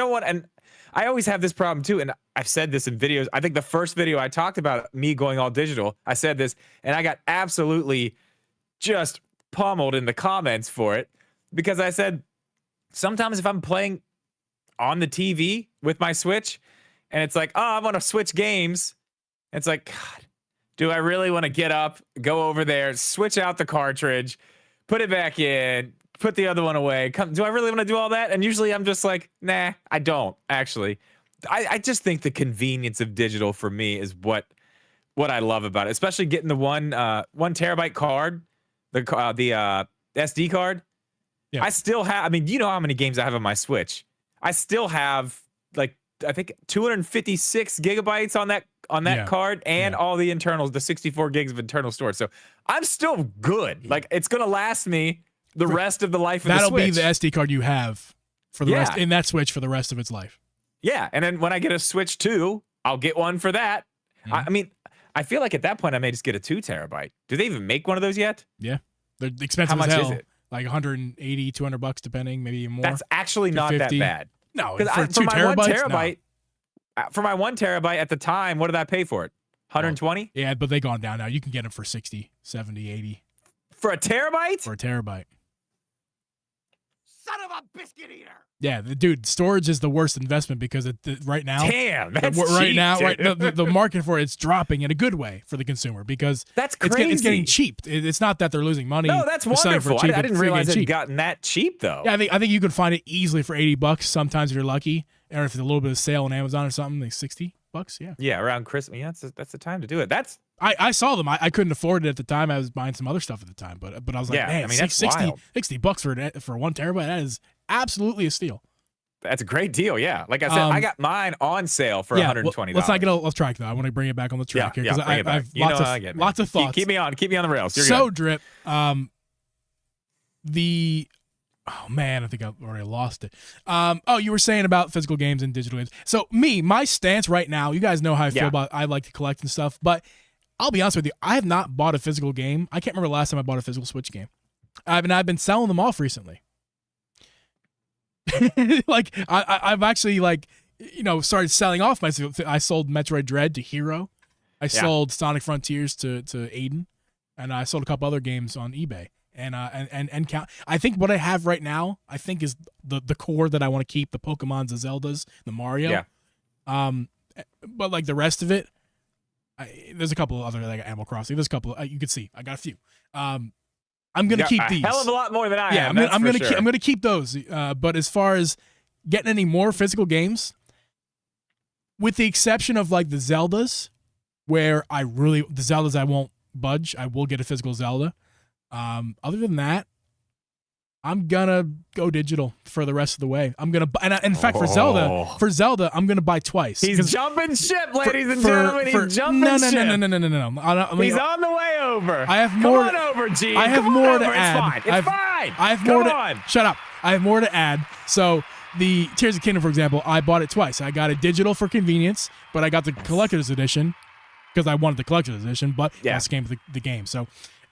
I always have this problem too, and I've said this in videos. I think the first video I talked about me going all digital, I said this, and I got absolutely just pummeled in the comments for it, because I said, sometimes if I'm playing on the TV with my Switch, and it's like, oh, I want to switch games, it's like, God, do I really want to get up, go over there, switch out the cartridge, put it back in, put the other one away. Do I really want to do all that? And usually I'm just like, nah, I don't, actually. I just think the convenience of digital for me is what I love about it, especially getting the 1 terabyte card, the SD card. Yeah. I still have, I mean, you know how many games I have on my Switch. I still have, like, I think 256 gigabytes on that card, and all the internals, the 64 gigs of internal storage. So I'm still good. Like, it's going to last me the rest of the life of the Switch. That'll be the SD card you have for the rest in that Switch for the rest of its life. Yeah, and then when I get a Switch 2, I'll get one for that. Mm-hmm. I mean, I feel like at that point I may just get a 2 terabyte. Do they even make one of those yet? Yeah, they're expensive. How much is it? Like $180, $200 depending, maybe even more. That's actually not that bad. No, for my 2 terabytes, for my 1 terabyte at the time, what did I pay for it? 120? Yeah, but they've gone down now. You can get them for 60, 70, 80. For a terabyte? For a terabyte. Son of a biscuit eater! Yeah, dude, storage is the worst investment because right now, damn, that's right cheap, now, dude. the market for it's dropping in a good way for the consumer because that's crazy. It's getting cheap. It's not that they're losing money. No, that's wonderful. Cheap, I didn't realize it had gotten that cheap though. Yeah, I think you can find it easily for $80. Sometimes if you're lucky, or if there's a little bit of sale on Amazon or something, like 60. $8. Yeah. Yeah, around Christmas. Yeah, that's the time to do it. That's I saw them. I couldn't afford it at the time. I was buying some other stuff at the time, but I was like, Yeah, man, I mean, that's 60 wild. $60 for 1 terabyte. That is absolutely a steal. That's a great deal. Yeah, like I said, I got mine on sale for $120. Let's not get off track though. I want to bring it back on the track here because I've lots of thoughts. Keep me on the rails. You're so good. Drip, oh man, I think I already lost it. You were saying about physical games and digital games. So my stance right now, you guys know how I feel about I like to collect and stuff, but I'll be honest with you, I have not bought a physical game. I can't remember the last time I bought a physical Switch game. I've been selling them off recently. Like I've actually started selling off my. I sold Metroid Dread to Hero. I sold Sonic Frontiers to Aiden, and I sold a couple other games on eBay. And count. I think what I have right now, I think is the core that I want to keep: the Pokemons, the Zeldas, the Mario. Yeah. But like the rest of it, there's a couple of other like Animal Crossing. There's a couple. You can see I got a few. I'm gonna keep these. A hell of a lot more than I have. I'm gonna keep those. But as far as getting any more physical games, with the exception of like the Zeldas, where the Zeldas I won't budge. I will get a physical Zelda. Other than that, I'm gonna go digital for the rest of the way. I'm gonna, in fact, for Zelda, I'm gonna buy twice. He's jumping ship, ladies and gentlemen. He's jumping ship. No. He's on the way over. I have more. Come on over, Gene. I have more to add. It's fine. It's fine. I have more to. Shut up. I have more to add. So the Tears of the Kingdom, for example, I bought it twice. I got it digital for convenience, but I got the collector's edition because I wanted the collector's edition. But that's came with the game. So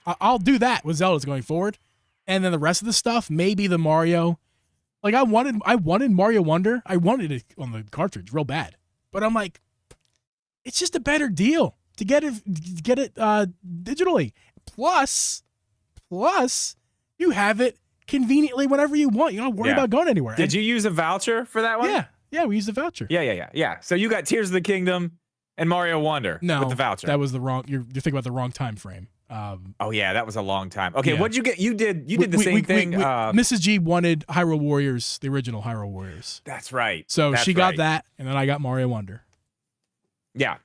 I'll do that with Zelda's going forward. And then the rest of the stuff, maybe the Mario. Like I wanted Mario Wonder. I wanted it on the cartridge real bad. But I'm like, it's just a better deal to get it digitally. Plus, you have it conveniently whenever you want. You don't worry about going anywhere. Did you use a voucher for that one? Yeah, we used a voucher. Yeah. So you got Tears of the Kingdom and Mario Wonder with the voucher. That was the wrong. You're thinking about the wrong time frame. That was a long time. Okay, what'd you get? You did the same thing. Mrs. G wanted Hyrule Warriors, the original Hyrule Warriors. That's right. So she got that, and then I got Mario Wonder. Yeah.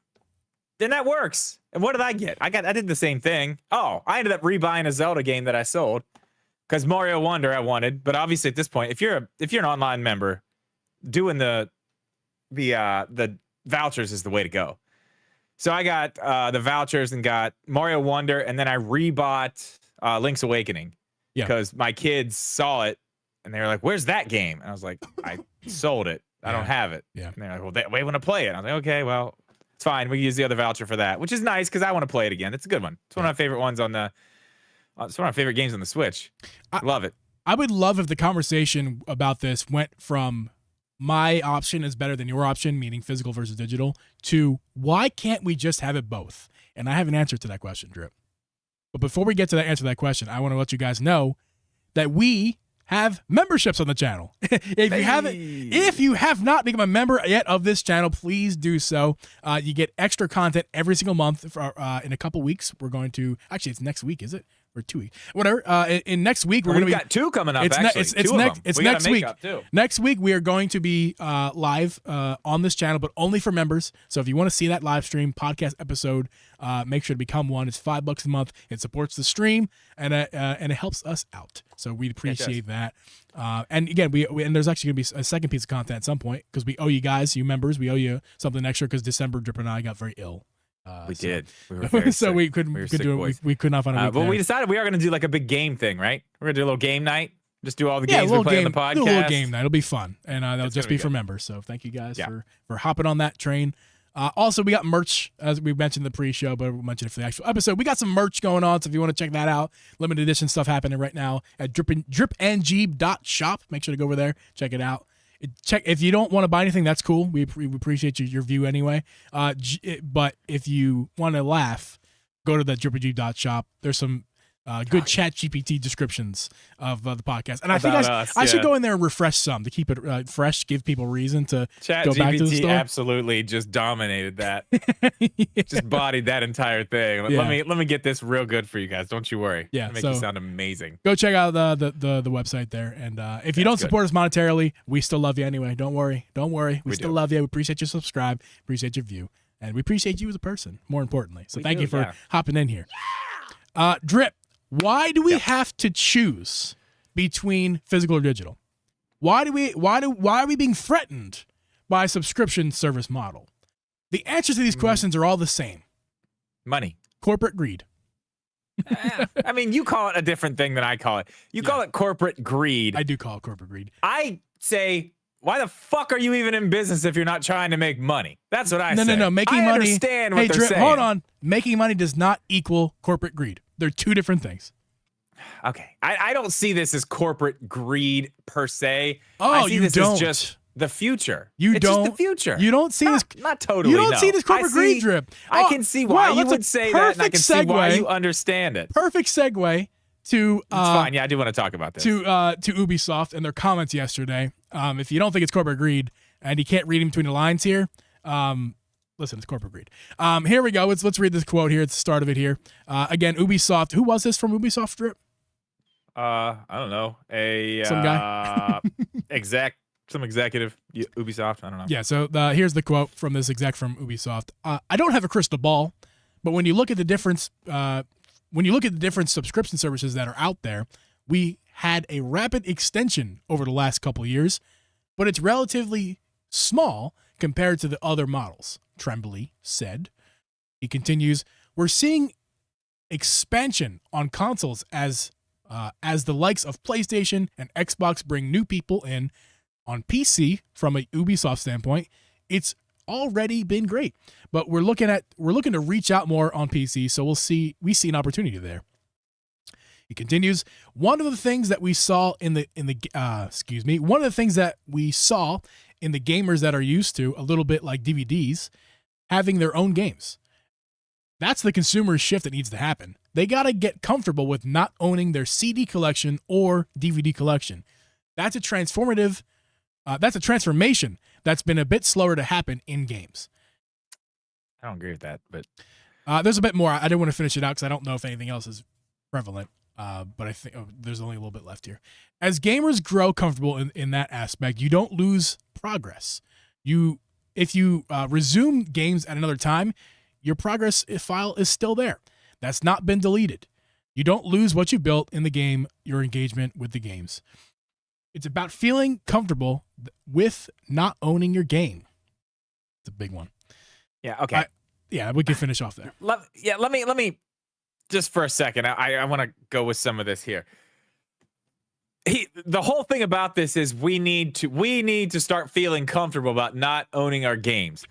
Then that works. And what did I get? I did the same thing. Oh, I ended up rebuying a Zelda game that I sold because Mario Wonder I wanted. But obviously at this point, if you're an online member, doing the vouchers is the way to go. So I got the vouchers and got Mario Wonder, and then I rebought Link's Awakening because my kids saw it and they were like, "Where's that game?" And I was like, "I sold it. I don't have it." Yeah. And they're like, "Well, they want to play it." And I was like, "Okay, well, it's fine. We can use the other voucher for that," which is nice because I want to play it again. It's a good one. It's one of my favorite ones on the. It's one of my favorite games on the Switch. I love it. I would love if the conversation about this went from my option is better than your option, meaning physical versus digital, to why can't we just have it both? And I have an answer to that question, Drip. But before we get to that answer to that question, I want to let you guys know that we have memberships on the channel. If you have not become a member yet of this channel, please do so. You get extra content every single month. In a couple weeks, we're going to it's next week, is it? Or 2 weeks, whatever. In next week, we've got two coming up. It's next week. Next week we are going to be live on this channel, but only for members. So if you want to see that live stream podcast episode, make sure to become one. It's $5 a month. It supports the stream and it helps us out. So we appreciate that. And again, we there's actually gonna be a second piece of content at some point because we owe you guys, you members, we owe you something extra because December Drip and I got very ill. We did. We were very so sick. we couldn't do it. We could not find a week but there. we decided we are going to do like a big game thing, right? We're going to do a little game night. Just do all the games we play on the podcast. Do a little game night. It'll be fun. And that'll just be for members. So thank you guys for hopping on that train. Also, we got merch, as we mentioned in the pre-show, but we'll mention it for the actual episode. We got some merch going on, so if you want to check that out, limited edition stuff happening right now at dripandjeeb.shop. Make sure to go over there, check it out. Check if you don't want to buy anything, that's cool. We appreciate your view anyway. But if you want to laugh, go to the dripandjeeb.shop. There's some good chat GPT descriptions of the podcast. And I think About I us, should yeah. go in there and refresh some to keep it fresh, give people reason to Chat go back to the GPT store. absolutely just dominated that. Yeah. Just bodied that entire thing. Yeah. Let me get this real good for you guys. Don't you worry. Yeah, It'll make so- you sound amazing. Go check out the website there. And if you don't That's good. support us monetarily, we still love you anyway. Don't worry. We still do. love you. We appreciate your subscribe. Appreciate your view. And we appreciate you as a person, more importantly. So We thank do, you for yeah. hopping in here. Drip, why do we have to choose between physical or digital? Why are we being threatened by a subscription service model? The answers to these questions are all the same. Money. Corporate greed. I mean, you call it a different thing than I call it. You call it corporate greed. I do call it corporate greed. I say, why the fuck are you even in business if you're not trying to make money? That's what I say. No. Making I money. understand what Hey, they're Drip, saying. hold on. Making money does not equal corporate greed. They're two different things. Okay. I don't see this as corporate greed per se. Oh, I see you this don't. as just the future. You it's don't. just the future. You don't see this. Not totally. You don't no. see this corporate I greed, see- Drip. I Oh, can see why wow, you that's a would say that, and I can perfect see why segue. you understand it. Perfect segue to It's fine. Yeah, I do want to talk about this. to Ubisoft and their comments yesterday. If you don't think it's corporate greed and you can't read in between the lines here, listen, it's corporate greed. Here we go. Let's read this quote here. It's the start of it here. Again, Ubisoft. Who was this from Ubisoft, Drip? I don't know. Some guy? Some executive, Ubisoft. I don't know. Yeah. So here's the quote from this exec from Ubisoft. I don't have a crystal ball, but when you look at the difference, subscription services that are out there, we had a rapid extension over the last couple of years, but it's relatively small compared to the other models. Tremblay said. He continues, "We're seeing expansion on consoles as the likes of PlayStation and Xbox bring new people in. On PC, from a Ubisoft standpoint, it's already been great, but we're looking to reach out more on PC, so we see an opportunity there." He continues, one of the things that we saw in the gamers that are used to a little bit like DVDs having their own games. That's the consumer shift that needs to happen. They got to get comfortable with not owning their CD collection or DVD collection. That's a transformation that's been a bit slower to happen in games. I don't agree with that, but There's a bit more. I didn't want to finish it out because I don't know if anything else is prevalent. But I think there's only a little bit left here. As gamers grow comfortable in that aspect, you don't lose progress. If you resume games at another time, your progress file is still there. That's not been deleted. You don't lose what you built in the game, your engagement with the games. It's about feeling comfortable with not owning your game. It's a big one. yeah, okay. We can finish off there. Let me just for a second. I want to go with some of this here. The whole thing about this is we need to start feeling comfortable about not owning our games.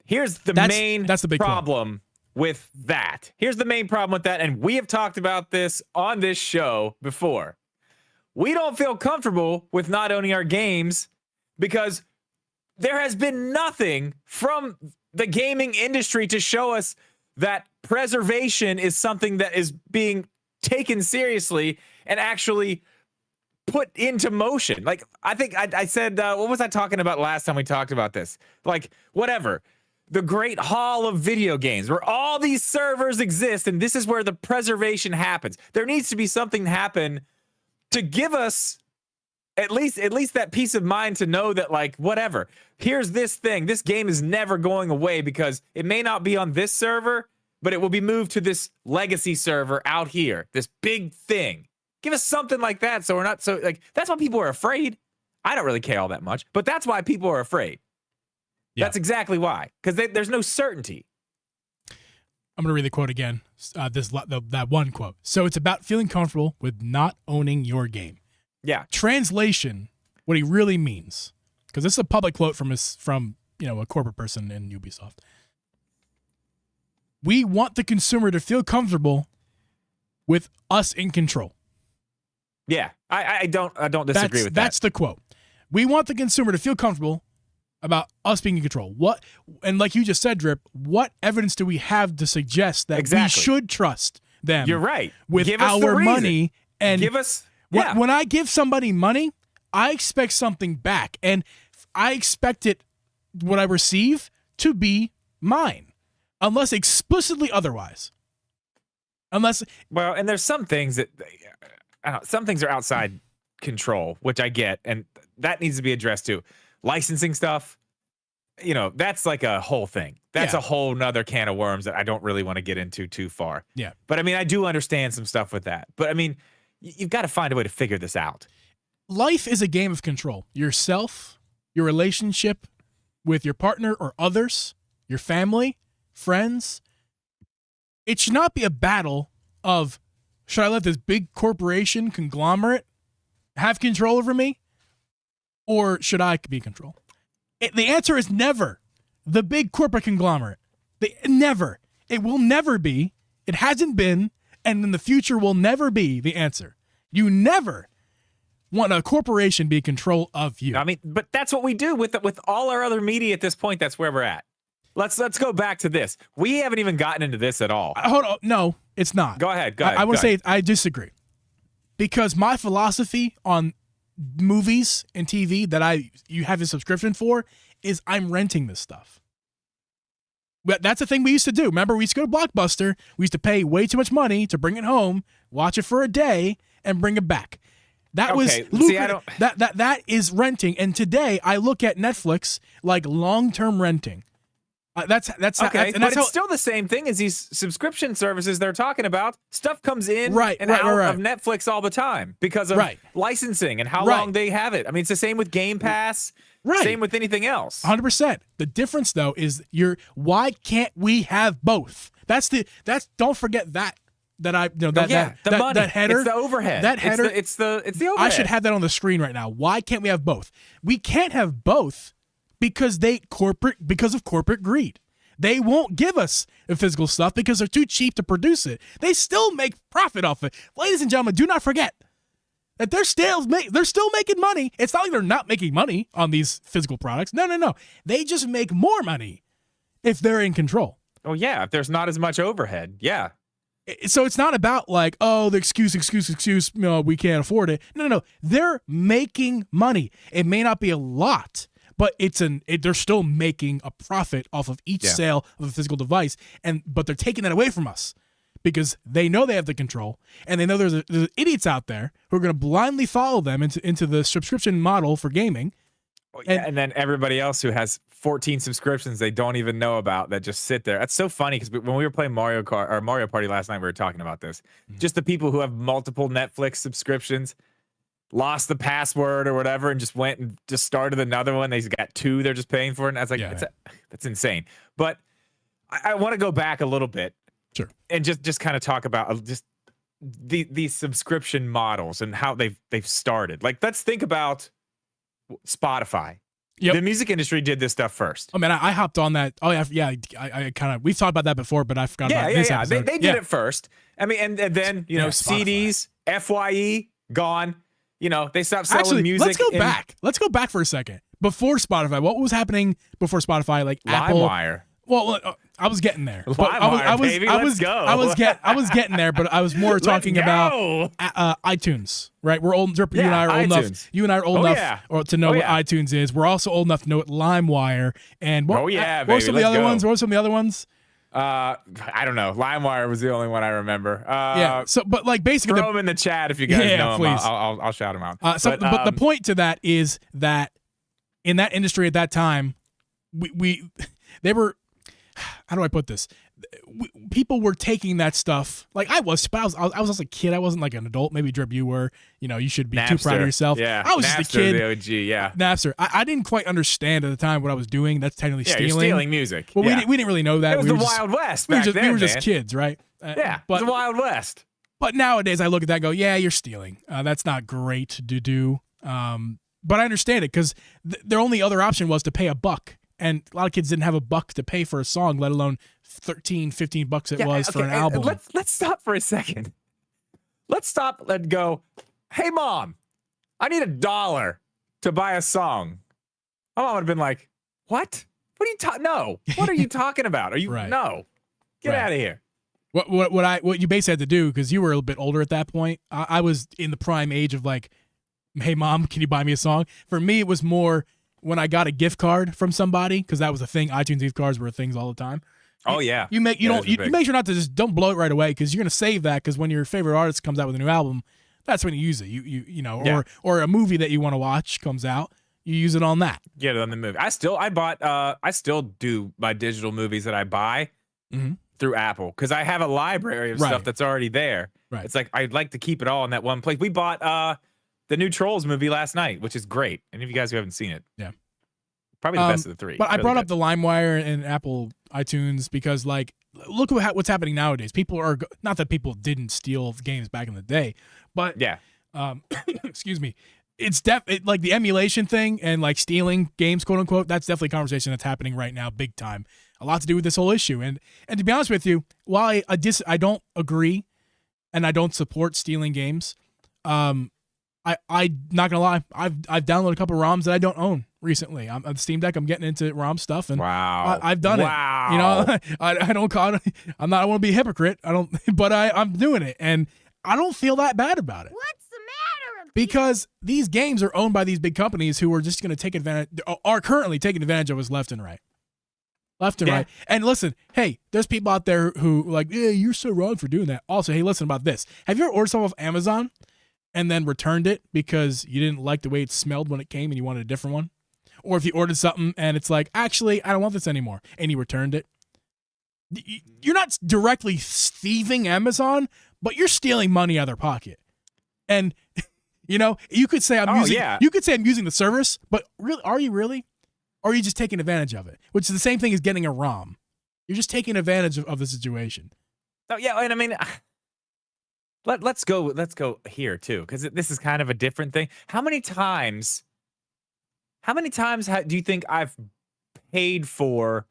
Here's the main that's the big problem with that. Here's the main problem with that, and we have talked about this on this show before. We don't feel comfortable with not owning our games because there has been nothing from the gaming industry to show us that preservation is something that is being taken seriously and actually put into motion. Like, I think I said, what was I talking about last time we talked about this? Like, whatever. The Great Hall of Video Games, where all these servers exist, and this is where the preservation happens. There needs to be something happen to give us at least that peace of mind to know that, like, whatever. Here's this thing. This game is never going away because it may not be on this server, but it will be moved to this legacy server out here. This big thing. Give us something like that so we're not so, like, that's why people are afraid. I don't really care all that much, but that's why people are afraid. Yeah. That's exactly why. Because there's no certainty. I'm going to read the quote again, that one quote. "So it's about feeling comfortable with not owning your game." Yeah. Translation, what he really means, because this is a public quote from a corporate person in Ubisoft. We want the consumer to feel comfortable with us in control. Yeah. I don't disagree with that. That's the quote. We want the consumer to feel comfortable about us being in control. And like you just said, Drip, what evidence do we have to suggest that Exactly. we should trust them. You're right. With Give us the our reason. money. And give us. when I give somebody money, I expect something back. And I expect it, what I receive, to be mine. Unless explicitly otherwise. Well, and there's some things that some things are outside control, which I get, and that needs to be addressed too. Licensing stuff, that's like a whole thing. That's a whole nother can of worms that I don't really want to get into too far. Yeah. But I mean, I do understand some stuff with that. But I mean, you've got to find a way to figure this out. Life is a game of control. Yourself, your relationship with your partner or others, your family, friends. It should not be a battle of, should I let this big corporation conglomerate have control over me? Or should I be in control? The answer is never. The big corporate conglomerate. Never. It will never be. It hasn't been. And in the future will never be the answer. You never want a corporation be in control of you. I mean, but that's what we do with all our other media at this point. That's where we're at. Let's go back to this. We haven't even gotten into this at all. Hold on. No, it's not. Go ahead. I want to say I disagree. Because my philosophy on movies and TV that you have a subscription for is I'm renting this stuff. But that's the thing we used to do. Remember, we used to go to Blockbuster. We used to pay way too much money to bring it home, watch it for a day, and bring it back. That was lucrative. That is renting. And today I look at Netflix like long-term renting. That's okay, but it's still the same thing as these subscription services they're talking about. Stuff comes in and out of Netflix all the time because of licensing and how long they have it. I mean, it's the same with Game Pass. Same with anything else. 100%. The difference though is why can't we have both? Don't forget that I the money. That header, it's the overhead. That header, it's the overhead. I should have that on the screen right now. Why can't we have both? We can't have both. Because of corporate greed. They won't give us the physical stuff because they're too cheap to produce it. They still make profit off it. Ladies and gentlemen, do not forget that they're still making money. It's not like they're not making money on these physical products. No. They just make more money if they're in control. Oh yeah, if there's not as much overhead. Yeah. So it's not about like, oh, the excuse, we can't afford it. No. They're making money. It may not be a lot, but they're still making a profit off of each sale of a physical device, but they're taking that away from us because they know they have the control, and they know there's idiots out there who are going to blindly follow them into the subscription model for gaming. And then everybody else who has 14 subscriptions they don't even know about that just sit there. That's so funny because when we were playing Mario Party last night, we were talking about this. Mm-hmm. Just the people who have multiple Netflix subscriptions lost the password or whatever and just went and just started another one. They got two they're just paying for it. And I was like, that's insane. But I want to go back a little bit. Sure. And just kind of talk about just these subscription models and how they've started. Like, let's think about Spotify. Yep. The music industry did this stuff first. Oh man, I hopped on that. Oh yeah, I kind of, we've talked about that before, but I forgot about this episode. They did it first. I mean, and then CDs, FYE, gone. They stopped selling music. Let's go back. Let's go back for a second. Before Spotify, what was happening before Spotify? Like Apple. LimeWire. Well, I was getting there. LimeWire, baby. Let's go. I was getting there, but I was more talking about iTunes. Right? We're old. You and I are old enough. You and I are old enough to know what iTunes is. We're also old enough to know what LimeWire and what were some of the other ones? What were some of the other ones? I don't know. LimeWire was the only one I remember. So, but like basically, throw them in the chat if you guys know them. I'll shout them out. But the point to that is that in that industry at that time, they were. How do I put this? People were taking that stuff like I was just a kid. I wasn't like an adult. Maybe Drip, you were. You should be Napster. too proud of yourself. Yeah, I was Napster, just a kid. The OG, yeah. Napster. I didn't quite understand at the time what I was doing. That's technically stealing. You're stealing music. Well, we didn't really know that. It was the Wild West. We were just kids, right? It was the Wild West. But nowadays, I look at that and go, yeah, you're stealing. That's not great to do. But I understand it because their only other option was to pay $1. And a lot of kids didn't have $1 to pay for a song, let alone $13-15 it was for an album. Let's stop for a second. Let's stop and go, hey, Mom, I need $1 to buy a song. My mom would have been like, what? What are you talking? No. What are you talking about? Are you? Right. No. Get out of here. What you basically had to do, because you were a little bit older at that point. I was in the prime age of like, hey mom, can you buy me a song? For me, it was more when I got a gift card from somebody, because that was a thing. iTunes gift cards were things all the time. Oh yeah. You make you make sure not to just don't blow it right away, because you're gonna save that, because when your favorite artist comes out with a new album, that's when you use it. You know, or a movie that you want to watch comes out, you use it on that. Get it on the movie. I still do my digital movies that I buy through Apple, because I have a library of stuff that's already there. Right. It's like I'd like to keep it all in that one place. We bought the new Trolls movie last night, which is great. Any of you guys who haven't seen it, probably the best of the three. But I brought up the LimeWire and Apple iTunes because, like, look what's happening nowadays. People are not that people didn't steal games back in the day, but excuse me, it's like the emulation thing and like stealing games, quote unquote. That's definitely a conversation that's happening right now, big time. A lot to do with this whole issue. And to be honest with you, while I don't agree and I don't support stealing games, I'm not gonna lie, I've downloaded a couple of ROMs that I don't own recently. I'm on Steam Deck. I'm getting into ROM stuff, and I've done it. You know, I don't call it. I want to be a hypocrite. I don't, but I'm doing it, and I don't feel that bad about it. What's the matter? Because these games are owned by these big companies who are just going to take advantage, are currently taking advantage of us left and right. Left and right. And listen, hey, there's people out there who like, yeah, you're so wrong for doing that. Also, hey, listen about this. Have you ever ordered something off Amazon and then returned it because you didn't like the way it smelled when it came and you wanted a different one? Or if you ordered something and it's like, actually, I don't want this anymore, and you returned it. You're not directly thieving Amazon, but you're stealing money out of their pocket. And, you know, you could say you could say I'm using the service, but really, are you really? Or are you just taking advantage of it? Which is the same thing as getting a ROM. You're just taking advantage of the situation. Oh yeah, and I mean, let's go here too, because this is kind of a different thing. How many times do you think I've paid for?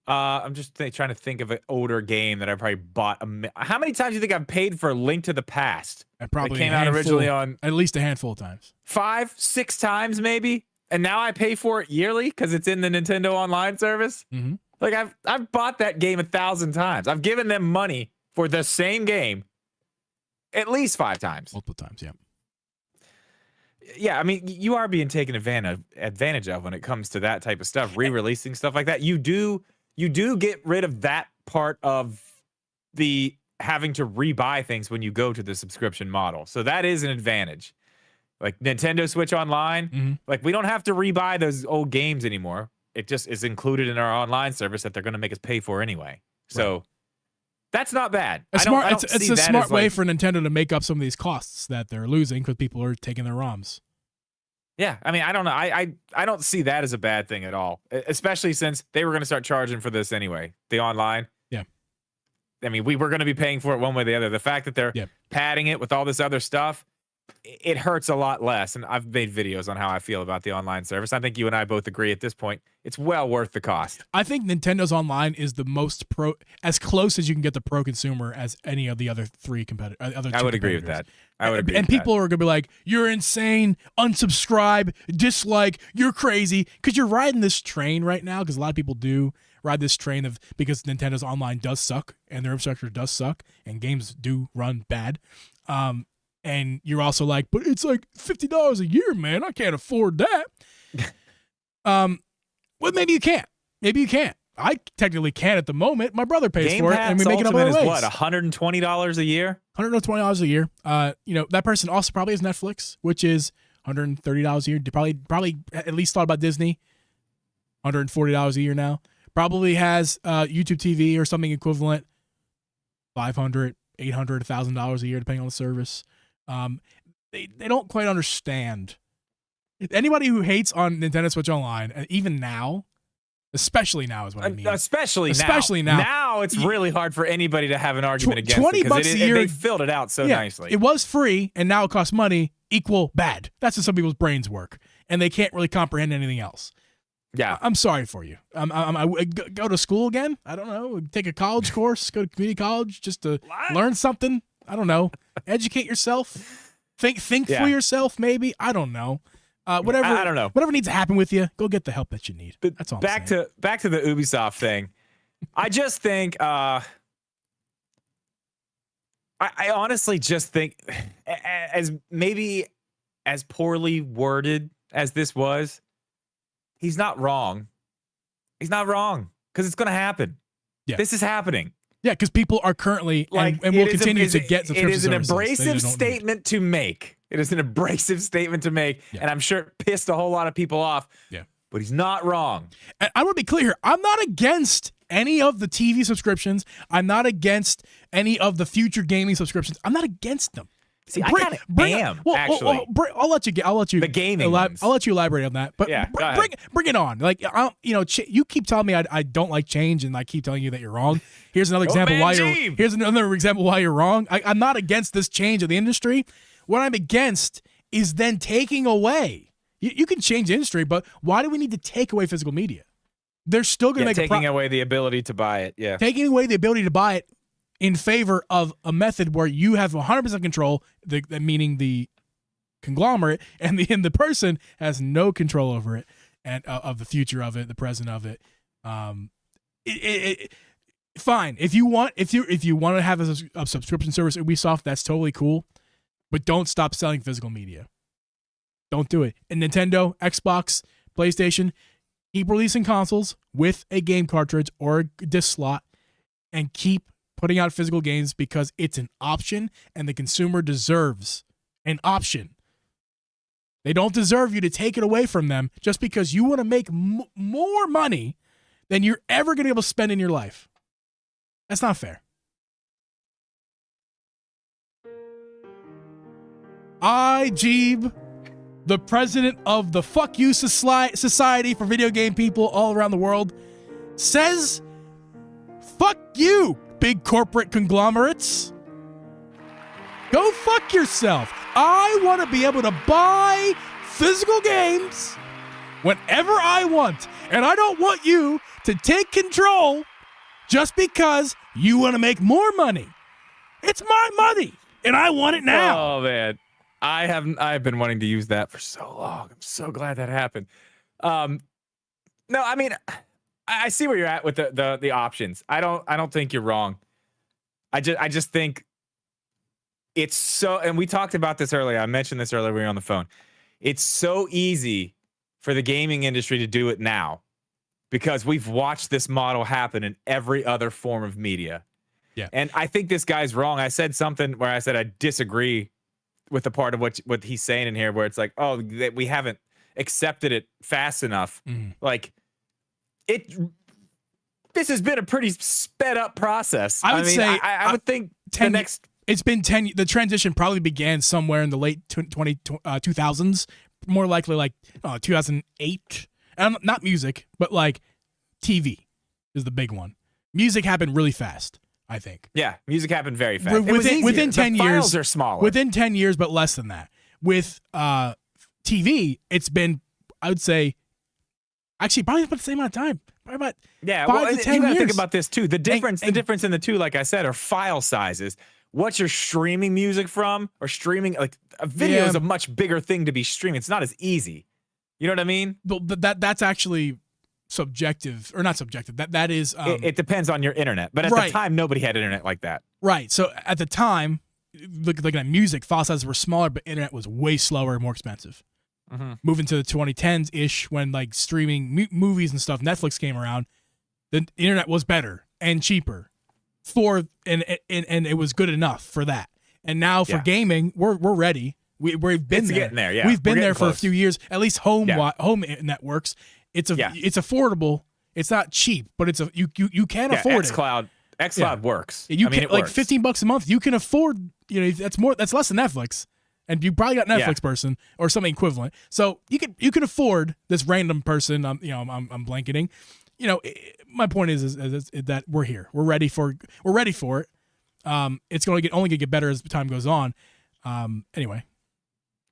I'm just trying to think of an older game that I probably bought. How many times do you think I've paid for Link to the Past? Probably it came out originally on at least a handful of times. 5, 6 times maybe. And now I pay for it yearly because it's in the Nintendo Online service. Mm-hmm. Like I've bought that game 1,000 times. I've given them money for the same game at least 5 times. Multiple times, yeah. Yeah, I mean, you are being taken advantage of when it comes to that type of stuff, re-releasing stuff like that. You do get rid of that part of the having to rebuy things when you go to the subscription model. So that is an advantage. Like Nintendo Switch Online, like we don't have to rebuy those old games anymore. It just is included in our online service that they're going to make us pay for anyway. So that's not bad. It's a smart way for Nintendo to make up some of these costs that they're losing because people are taking their ROMs. Yeah, I mean, I don't know. I don't see that as a bad thing at all, especially since they were going to start charging for this anyway, the online. Yeah. I mean, we were going to be paying for it one way or the other. The fact that they're padding it with all this other stuff, it hurts a lot less. And I've made videos on how I feel about the online service. I think you and I both agree at this point, it's well worth the cost. I think Nintendo's online is the most as close as you can get to pro consumer as any of the other three competitors. I would agree with that. I would agree. And people are going to be like, you're insane, unsubscribe, dislike, you're crazy. Because you're riding this train right now, because a lot of people do ride this train because Nintendo's online does suck and their infrastructure does suck and games do run bad. And you're also like, but it's like $50 a year, man. I can't afford that. Well, maybe you can't. Maybe you can't. I technically can't at the moment. My brother pays for it, and we make it up other ways. What, $120 a year? $120 a year. You know, that person also probably has Netflix, which is $130 a year. Probably at least thought about Disney. $140 a year now. Probably has YouTube TV or something equivalent. $500, $800, $1,000 a year, depending on the service. They don't quite understand. Anybody who hates on Nintendo Switch Online, even now, especially now is what I mean. Especially now. Now it's really hard for anybody to have an argument against $20 it, a year. They filled it out so nicely. It was free, and now it costs money, equal bad. That's how some people's brains work, and they can't really comprehend anything else. Yeah. I'm sorry for you. I go to school again? I don't know. Take a college course, go to community college just to learn something? I don't know. Educate yourself. Think for yourself, maybe. I don't know. Whatever. I don't know. Whatever needs to happen with you, go get the help that you need. But that's all. Back to the Ubisoft thing. I just think I honestly just think, as maybe as poorly worded as this was, he's not wrong. He's not wrong because it's going to happen. Yeah. This is happening. Yeah, because people are currently Like, and will continue to get it subscription is an services. They abrasive just don't need. statement to make. It is an abrasive statement to make, Yeah. and I'm sure it pissed a whole lot of people off. Yeah. But he's not wrong. And I want to be clear here. I'm not against any of the TV subscriptions. I'm not against any of the future gaming subscriptions. I'm not against them. See, I kind of am, actually. I'll let you. The gaming ones. I'll let you elaborate on that. But Yeah, go ahead. bring it on. Like, you keep telling me I don't like change, and I keep telling you that you're wrong. Here's another example man, why Jeeve. here's another example why you're wrong. I'm not against this change of the industry. What I'm against is then taking away. You can change the industry, but why do we need to take away physical media? They're still going to make taking away the ability to buy it. Yeah. taking away the ability to buy it in favor of a method where you have 100% control, meaning the conglomerate, and the person has no control over it and of the future of it, the present of it. Fine. If you want to have a subscription service at Ubisoft, that's totally cool, but don't stop selling physical media. Don't do it. And Nintendo, Xbox, PlayStation, keep releasing consoles with a game cartridge or a disc slot, and keep putting out physical games because it's an option, and the consumer deserves an option. They don't deserve you to take it away from them just because you want to make more money than you're ever going to be able to spend in your life. That's not fair. Jeeb, the president of the Fuck You Society for video game people all around the world, says, fuck you, big corporate conglomerates. Go fuck yourself. I want to be able to buy physical games whenever I want, and I don't want you to take control just because you want to make more money. It's my money, and I want it now. Oh, man. I've been wanting to use that for so long. I'm so glad that happened. No, I mean, I see where you're at with the options. I don't think you're wrong. I just think it's so, and we talked about this earlier. I mentioned this earlier when we were on the phone. It's so easy for the gaming industry to do it now because we've watched this model happen in every other form of media. Yeah. And I think this guy's wrong. I said something where I said I disagree with the part of what he's saying in here, where it's like, oh, that we haven't accepted it fast enough. Like this has been a pretty sped up process. I would think it's been 10. The transition probably began somewhere in the late 2000s, more likely like 2008. And not music, but like TV is the big one. Music happened really fast, I think. Yeah, music happened very fast. Within 10 the years, files are smaller. Within 10 years, but less than that. With TV, it's been, I would say, actually probably about the same amount of time. Probably about 5 to 10 you gotta years. think about this too. The difference in the two, like I said, are file sizes. What you're streaming music from, or streaming, like a video is a much bigger thing to be streaming. It's not as easy. You know what I mean? But that's actually subjective, or not subjective. That is. It depends on your internet. But at the time, nobody had internet like that. Right. So at the time, looking at music, file sizes were smaller, but internet was way slower and more expensive. Moving to the 2010s ish, when like streaming movies and stuff, Netflix came around, the internet was better and cheaper and it was good enough for that. And now for gaming, we're ready. We've been there. Getting there. Yeah, we've been there close. for a few years. At least home networks. It's affordable. It's not cheap, but you can afford it. xCloud works. You can, like $15 a month. You can afford. That's less than Netflix. And you probably got Netflix person or something equivalent. So you can afford this random person. I'm blanketing. My point is that we're here. We're ready for it. It's only going to get better as time goes on. Anyway.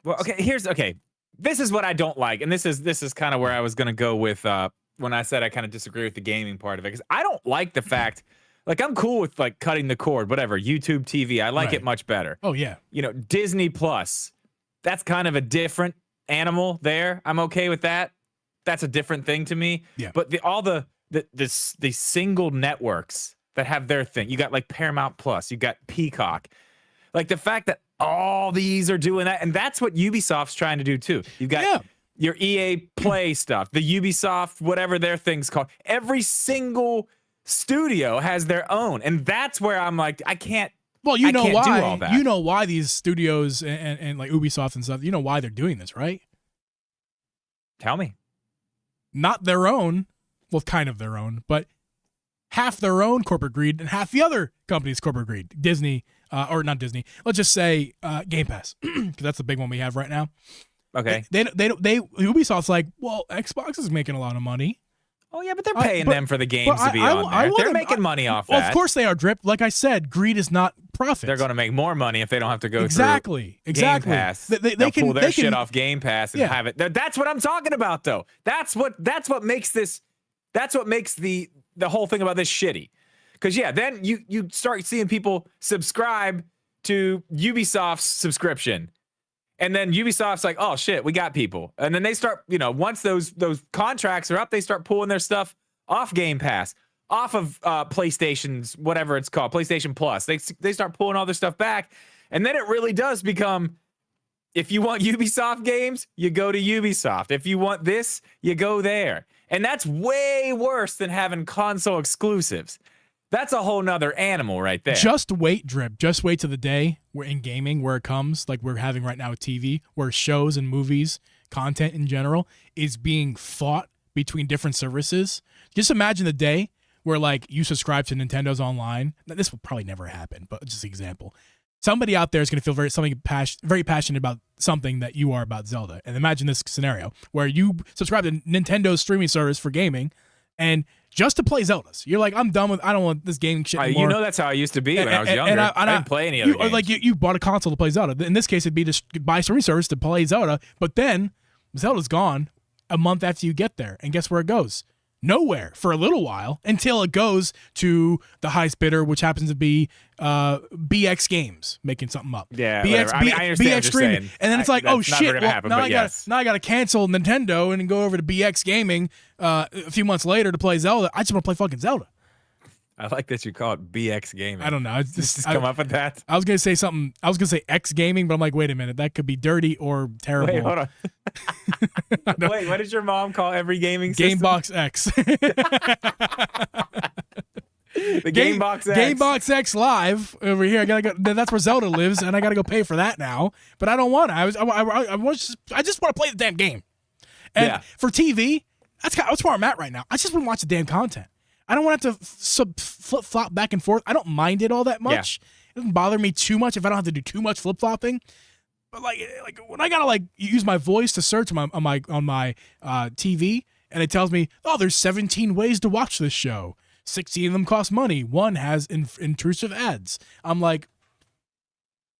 Well, this is what I don't like, and this is kind of where I was going to go with when I said I kind of disagree with the gaming part of it, because I don't like the fact. Like, I'm cool with like cutting the cord, whatever, YouTube TV. I like it much better. Oh, yeah. Disney Plus, that's kind of a different animal there. I'm okay with that. That's a different thing to me. Yeah. But all the single networks that have their thing. You got like Paramount Plus, you got Peacock. Like the fact that all these are doing that, and that's what Ubisoft's trying to do too. You've got your EA Play stuff, the Ubisoft, whatever their thing's called. Every single studio has their own, and that's where I'm like, I can't. Well, you know can't why? do all that. You know why these studios and like Ubisoft and stuff. You know why they're doing this, right? Tell me. Not their own, well, kind of their own, but half their own corporate greed and half the other company's corporate greed. Disney, or not Disney. Let's just say Game Pass, because that's the big one we have right now. Okay. They Ubisoft's like, well, Xbox is making a lot of money. Oh yeah, but they're paying them for the games to be on there. They're making money off that. Well, of course they are, Drip. Like I said, greed is not profit. They're going to make more money if they don't have to go exactly. through Game Pass. They can pull their shit can, off Game Pass and have it. That's what I'm talking about, though. That's what makes this. That's what makes the whole thing about this shitty. Because then you start seeing people subscribe to Ubisoft's subscription. And then Ubisoft's like, oh shit, we got people. And then they start, once those contracts are up, they start pulling their stuff off Game Pass, off of PlayStation's, whatever it's called, PlayStation Plus. They start pulling all their stuff back. And then it really does become, if you want Ubisoft games, you go to Ubisoft. If you want this, you go there. And that's way worse than having console exclusives. That's a whole nother animal right there. Just wait, Drip. Just wait to the day we're in gaming where it comes, like we're having right now with TV, where shows and movies, content in general, is being fought between different services. Just imagine the day where like you subscribe to Nintendo's online. Now, this will probably never happen, but just an example. Somebody out there is going to feel very passionate about something that you are about Zelda. And imagine this scenario where you subscribe to Nintendo's streaming service for gaming, and just to play Zeldas. You're like, I don't want this gaming shit anymore. That's how I used to be when I was younger. I didn't play any other games. Like you bought a console to play Zelda. In this case, it'd be just buy a streaming service to play Zelda. But then Zelda's gone a month after you get there. And guess where it goes? Nowhere for a little while until it goes to the highest bidder, which happens to be BX Games, making something up. Yeah, BX, I understand BX streaming. And then it's like, oh shit, now I got to cancel Nintendo and go over to BX Gaming a few months later to play Zelda. I just want to play fucking Zelda. I like that you call it BX Gaming. I don't know. Just come up with that. I was gonna say something. I was gonna say X Gaming, but I'm like, wait a minute, that could be dirty or terrible. Wait, hold on. Wait, what does your mom call every gaming system? Gamebox X. The Gamebox X. Gamebox X Live over here. I gotta go. That's where Zelda lives, and I gotta go pay for that now. But I don't want to. I just want to play the damn game. And for TV, that's where I'm at right now. I just want to watch the damn content. I don't want to have to flip-flop back and forth. I don't mind it all that much. It doesn't bother me too much if I don't have to do too much flip-flopping. But like when I gotta use my voice to search on my TV, and it tells me, oh, there's 17 ways to watch this show. 16 of them cost money. One has intrusive ads. I'm like,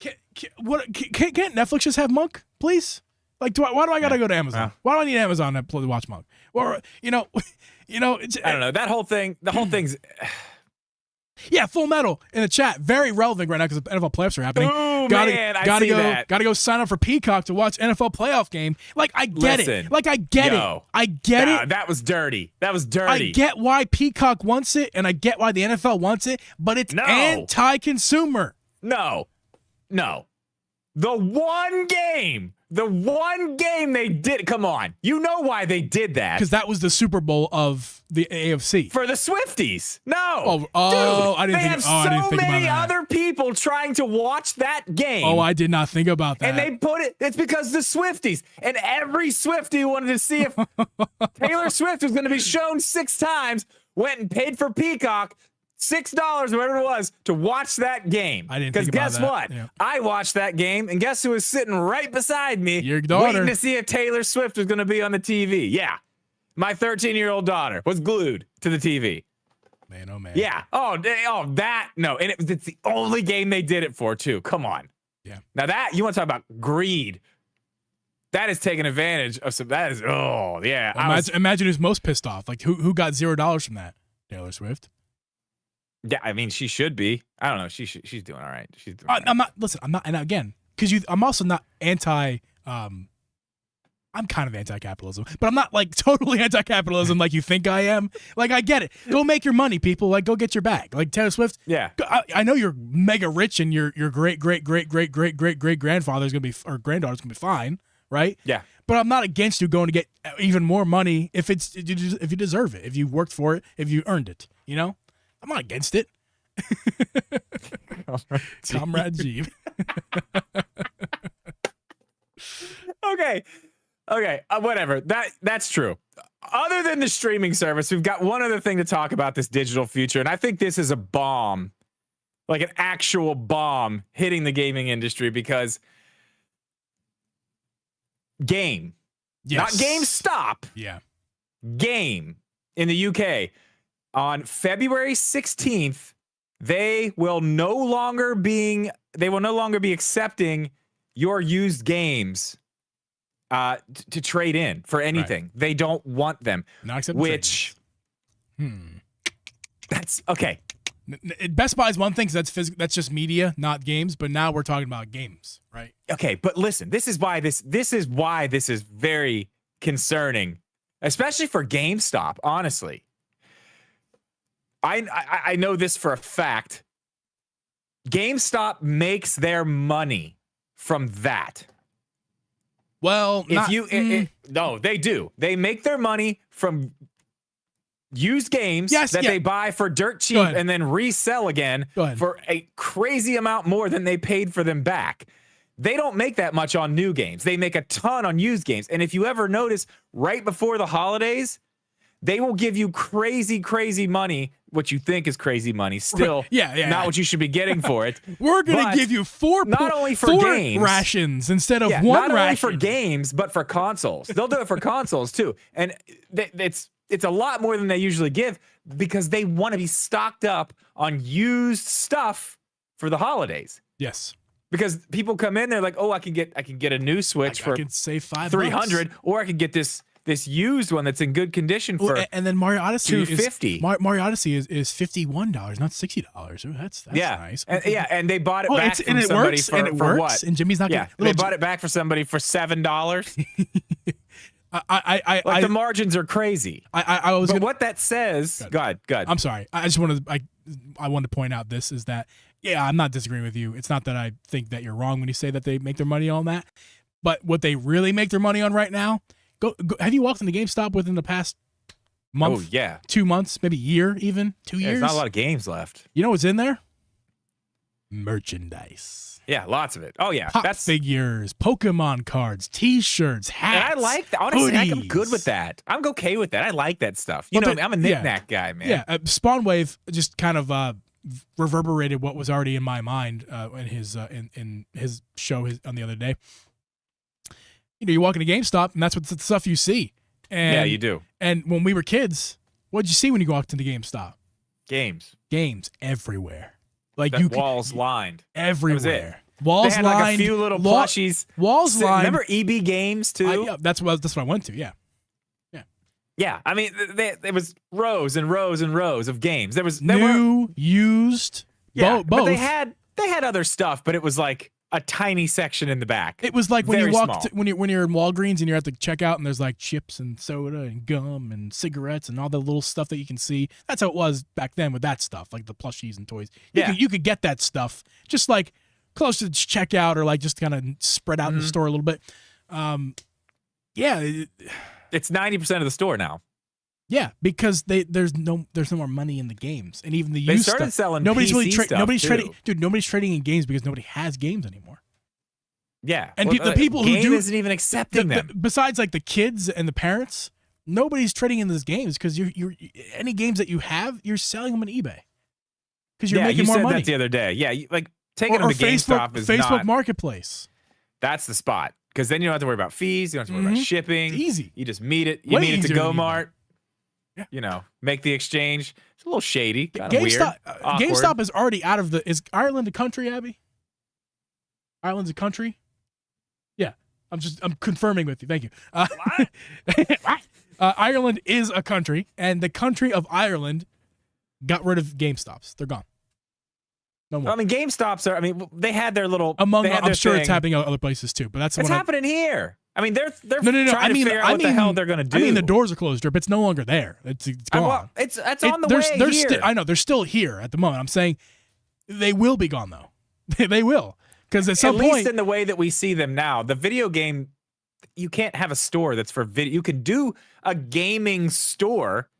can't Netflix just have Monk, please? Like, why do I gotta go to Amazon? Why do I need Amazon to watch Monk? Or I don't know. The whole thing's. Yeah, Full Metal in the chat, very relevant right now because the NFL playoffs are happening. Oh man, I see that. Gotta go sign up for Peacock to watch NFL playoff game. Like I get it. Like I get it. I get it. That was dirty. I get why Peacock wants it, and I get why the NFL wants it, but it's anti-consumer. No. The one game they did. Come on. You know why they did that. Because that was the Super Bowl of the AFC. For the Swifties. No. Dude, I didn't think about that. They have so many other people trying to watch that game. Oh, I did not think about that. And they put it's because the Swifties. And every Swiftie wanted to see if Taylor Swift was going to be shown 6 times, went and paid for Peacock $6, whatever it was, to watch that game. I didn't think about that. Because guess what? Yeah. I watched that game, and guess who was sitting right beside me? Your daughter. Waiting to see if Taylor Swift was going to be on the TV. Yeah. My 13-year-old daughter was glued to the TV. Man, oh, man. Yeah. Oh, that. No. And it's the only game they did it for, too. Come on. Yeah. Now that, you want to talk about greed. That is taking advantage of some, that is, oh, yeah. Well, imagine who's most pissed off. Like, who got $0 from that? Taylor Swift. Yeah, I mean, she should be. I don't know. She's doing all right. She's doing all right. I'm not. Listen, I'm not. And again, because I'm also not anti. I'm I'm kind of anti-capitalism, but I'm not like totally anti-capitalism like you think I am. Like, I get it. Go make your money, people. Like, go get your bag. Like Taylor Swift. Yeah. I know you're mega rich and your great grandfather's gonna be or granddaughter's gonna be fine, right? Yeah. But I'm not against you going to get even more money if you deserve it, if you worked for it, if you earned it. You know, I'm not against it. Comrade Jeep. Okay. Whatever. That's true. Other than the streaming service, we've got one other thing to talk about this digital future, and I think this is a bomb, like an actual bomb hitting the gaming industry because Game, not GameStop. Yeah. Game in the UK on February 16th, they will no longer be accepting your used games to trade in for anything. Right. They don't want them. Not accepting which that's okay. Best Buy is one thing, because that's just media, not games. But now we're talking about games, right? Okay, but listen, this is why this is very concerning, especially for GameStop. Honestly, I know this for a fact. GameStop makes their money from that. Well, no, they do. They make their money from used games they buy for dirt cheap and then resell again for a crazy amount more than they paid for them back. They don't make that much on new games. They make a ton on used games. And if you ever notice, right before the holidays, they will give you crazy, crazy money, what you think is crazy money, still not what you should be getting for it. We're going to give you not only for games, rations instead of one not ration. Only for games, but for consoles. They'll do it for consoles too. And it's a lot more than they usually give because they want to be stocked up on used stuff for the holidays. Yes. Because people come in, they're like, "Oh, I can get a new Switch for I can save $300, or I can get this used one that's in good condition for and then Mario Odyssey $250. Mario Odyssey is $51, not $60. Oh, that's nice. And they bought it back from somebody for what? And Jimmy's not they bought it back for somebody for $7. The margins are crazy. What that says, God. I'm sorry. I wanted to point out this is that I'm not disagreeing with you. It's not that I think that you're wrong when you say that they make their money on that, but what they really make their money on right now. Go have you walked into GameStop within the past month? Oh yeah, 2 months, maybe year, even 2 years. There's not a lot of games left. You know what's in there? Merchandise. Yeah, lots of it. Oh yeah, that's figures, Pokemon cards, T-shirts, hats. And I like that. Honestly, hoodies. I'm good with that. I'm okay with that. I like that stuff. I'm a knick-knack guy, man. Yeah, Spawnwave just kind of reverberated what was already in my mind in his show on the other day. You walk into GameStop, and that's what the stuff you see. And, yeah, you do. And when we were kids, what did you see when you walked into GameStop? Games everywhere. Like walls lined everywhere. That was it. Walls they had lined. Like a few little plushies. Walls lined. Remember EB Games too? Yeah, that's what I went to. Yeah. Yeah, I mean, there was rows and rows and rows of games. There was used. Both. But they had other stuff, but it was like a tiny section in the back. It was like when you walk when you're in Walgreens and you're at the checkout and there's like chips and soda and gum and cigarettes and all the little stuff that you can see. That's how it was back then with that stuff, like the plushies and toys. You could get that stuff just like close to the checkout or like just kind of spread out in the store a little bit. It's 90% of the store now. Yeah, because there's no more money in the games, and even the used stuff. They started selling nobody's PC stuff nobody's too. trading, dude. Nobody's trading in games because nobody has games anymore. Yeah, and the people who do isn't even accepting them. Besides, like the kids and the parents, nobody's trading in those games because you're any games that you have, you're selling them on eBay because you're making more money. You said that the other day. Yeah, like taking them to GameStop is Facebook not Marketplace. That's the spot because then you don't have to worry about fees. You don't have to worry about shipping. It's easy. You just meet it. You meet it to GoMart. Yeah. Make the exchange. It's a little shady, kind of weird. GameStop is already out of is Ireland a country, Abby? Ireland's a country? Yeah. I'm confirming with you. Thank you. Ireland is a country, and the country of Ireland got rid of GameStops. They're gone. No more. I mean, GameStops are, they had their little, I'm sure it's happening other places too, but that's happening here. I mean, they're No. trying to figure out what the hell they're gonna do. I mean, the doors are closed, Drip. It's no longer there. It's gone. Well, it's on the way here. I know they're still here at the moment. I'm saying they will be gone though. They will, because at some point, least in the way that we see them now, the video game, you can't have a store that's for video. You can do a gaming store,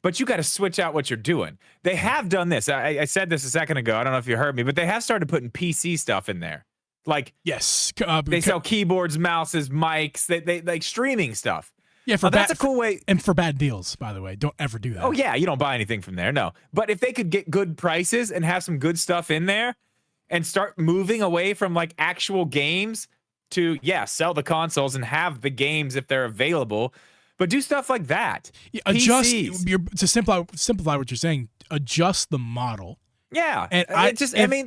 but you got to switch out what you're doing. They have done this. I said this a second ago. I don't know if you heard me, but they have started putting PC stuff in there. Like, yes, they sell keyboards, mouses, mics. They like streaming stuff. Yeah, that's a cool way. And for bad deals, by the way. Don't ever do that. Oh, yeah, you don't buy anything from there, no. But if they could get good prices and have some good stuff in there and start moving away from, like, actual games to, sell the consoles and have the games if they're available, but do stuff like that. Yeah, to simplify what you're saying, adjust the model. Yeah, and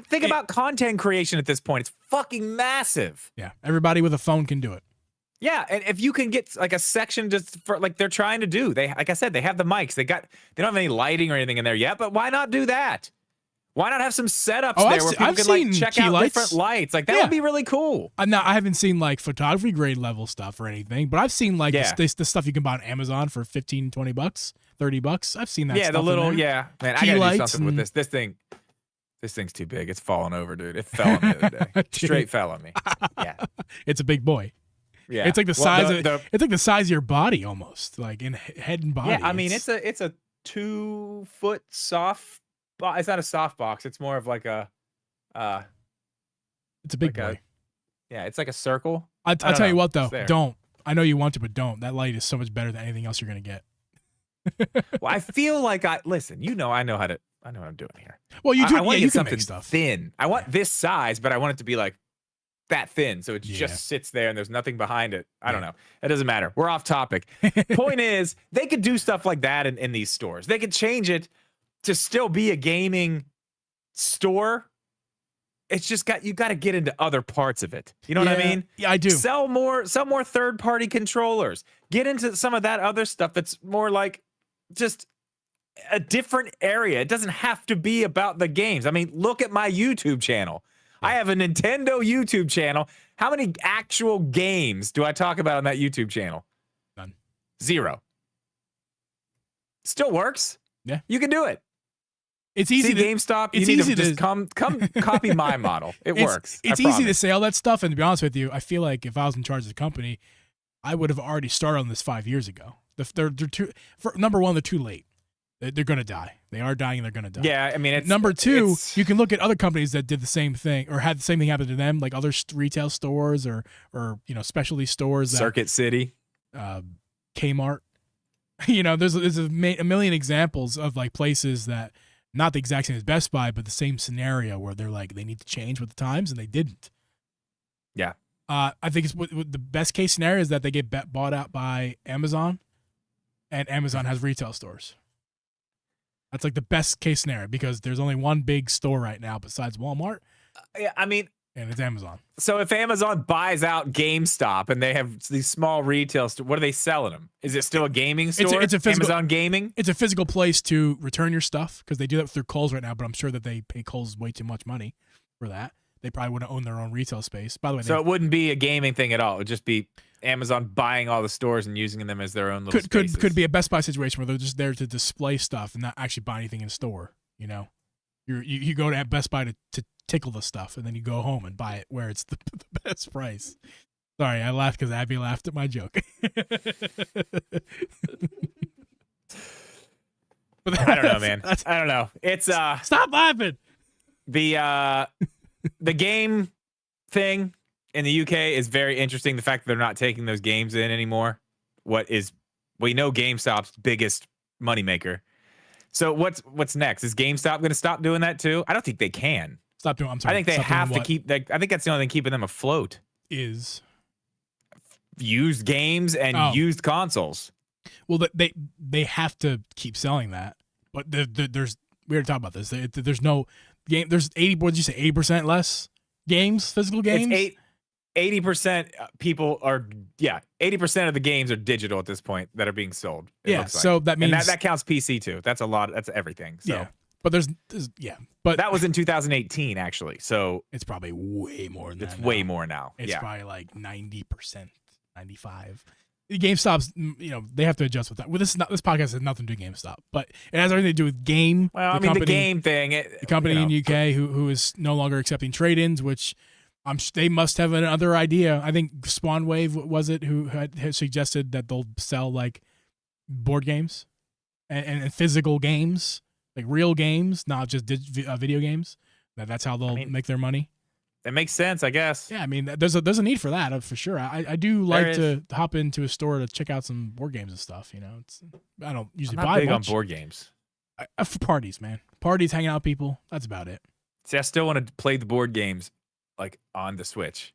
think about content creation at this point. It's fucking massive. Yeah, everybody with a phone can do it. Yeah, and if you can get like a section just for like they're trying to do, they like I said, they have the mics. They don't have any lighting or anything in there yet, but why not do that? Why not have some setups there where people can like check out different lights? Like that would be really cool. Now I haven't seen like photography grade level stuff or anything, but I've seen like the stuff you can buy on Amazon for $15, $20, $30. I've seen that. Yeah, stuff the little man, I gotta do something with this. This thing's too big. It's falling over, dude. It fell on me the other day. Straight fell on me. Yeah. It's a big boy. Yeah. It's like the size it's like the size of your body almost, like in head and body. Yeah, I mean it's a 2 foot soft it's not a soft box. It's more of like a it's a big boy. It's like a circle. I'll tell you what though, don't. I know you want to, but don't. That light is so much better than anything else you're gonna get. Well, I feel like I know what I'm doing here. Well, you do. I want you can something make stuff thin. I want this size, but I want it to be like that thin, so it just sits there and there's nothing behind it. I don't know. It doesn't matter. We're off topic. Point is, they could do stuff like that in these stores. They could change it to still be a gaming store. It's just you got to get into other parts of it. You know what I mean? Yeah, I do. Sell more third-party controllers. Get into some of that other stuff that's more like just a different area. It doesn't have to be about the games. I mean, look at my YouTube channel. I have a Nintendo YouTube channel. How many actual games do I talk about on that YouTube channel? None. 0. Still works. Yeah. You can do it. It's easy to GameStop. You need to just come copy my model. It works. It's easy to say all that stuff, and to be honest with you, I feel like if I was in charge of the company, I would have already started on this 5 years ago. They're number one, they're too late. They're going to die. They are dying and they're going to die. Yeah, I mean, it's number two, you can look at other companies that did the same thing or had the same thing happen to them, like other retail stores or specialty stores. Circuit City. Kmart. There's a million examples of like places that not the exact same as Best Buy, but the same scenario where they're like, they need to change with the times and they didn't. Yeah. I think it's the best case scenario is that they get bought out by Amazon and Amazon has retail stores. That's like the best case scenario because there's only one big store right now besides Walmart. Yeah, I mean, and it's Amazon. So if Amazon buys out GameStop and they have these small retail stores, what are they selling them? Is it still a gaming store? It's a physical, Amazon Gaming? It's a physical place to return your stuff because they do that through Kohl's right now, but I'm sure that they pay Kohl's way too much money for that. They probably wouldn't own their own retail space. By the way, so it wouldn't be a gaming thing at all. It would just be Amazon buying all the stores and using them as their own little spaces. Could be a Best Buy situation where they're just there to display stuff and not actually buy anything in store. You go to Best Buy to tickle the stuff and then you go home and buy it where it's the best price. Sorry, I laughed because Abby laughed at my joke. I don't know, man. I don't know. It's stop laughing. The game thing in the UK is very interesting. The fact that they're not taking those games in anymore. We know GameStop's biggest moneymaker. So what's next? Is GameStop going to stop doing that too? I don't think they can. Stop doing. I'm sorry. I think they have to keep. I think that's the only thing keeping them afloat. Is used games and used consoles. Well, they have to keep selling that, but there's we already talked about this. There's no game. There's 80. What did you say? 80% less games, physical games. It's 80% people are 80% of the games are digital at this point that are being sold. So that means and that counts PC too. That's a lot. That's everything. So. Yeah, but but that was in 2018 actually. So it's probably way more than that. It's way more now. It's probably like 90%. 95. GameStop's, they have to adjust with that. Well, this podcast has nothing to do with GameStop, but it has everything to do with Game. Well, the game thing. The company in UK who is no longer accepting trade-ins, which they must have another idea. I think Spawn Wave was it who had suggested that they'll sell like board games and physical games, like real games, not just video games. That's how they'll make their money. That makes sense, I guess. Yeah, I mean, there's a need for that for sure. I do like to hop into a store to check out some board games and stuff. I don't usually I'm not buy big much. on board games. For parties, man. Parties, hanging out with people. That's about it. See, I still want to play the board games like on the Switch.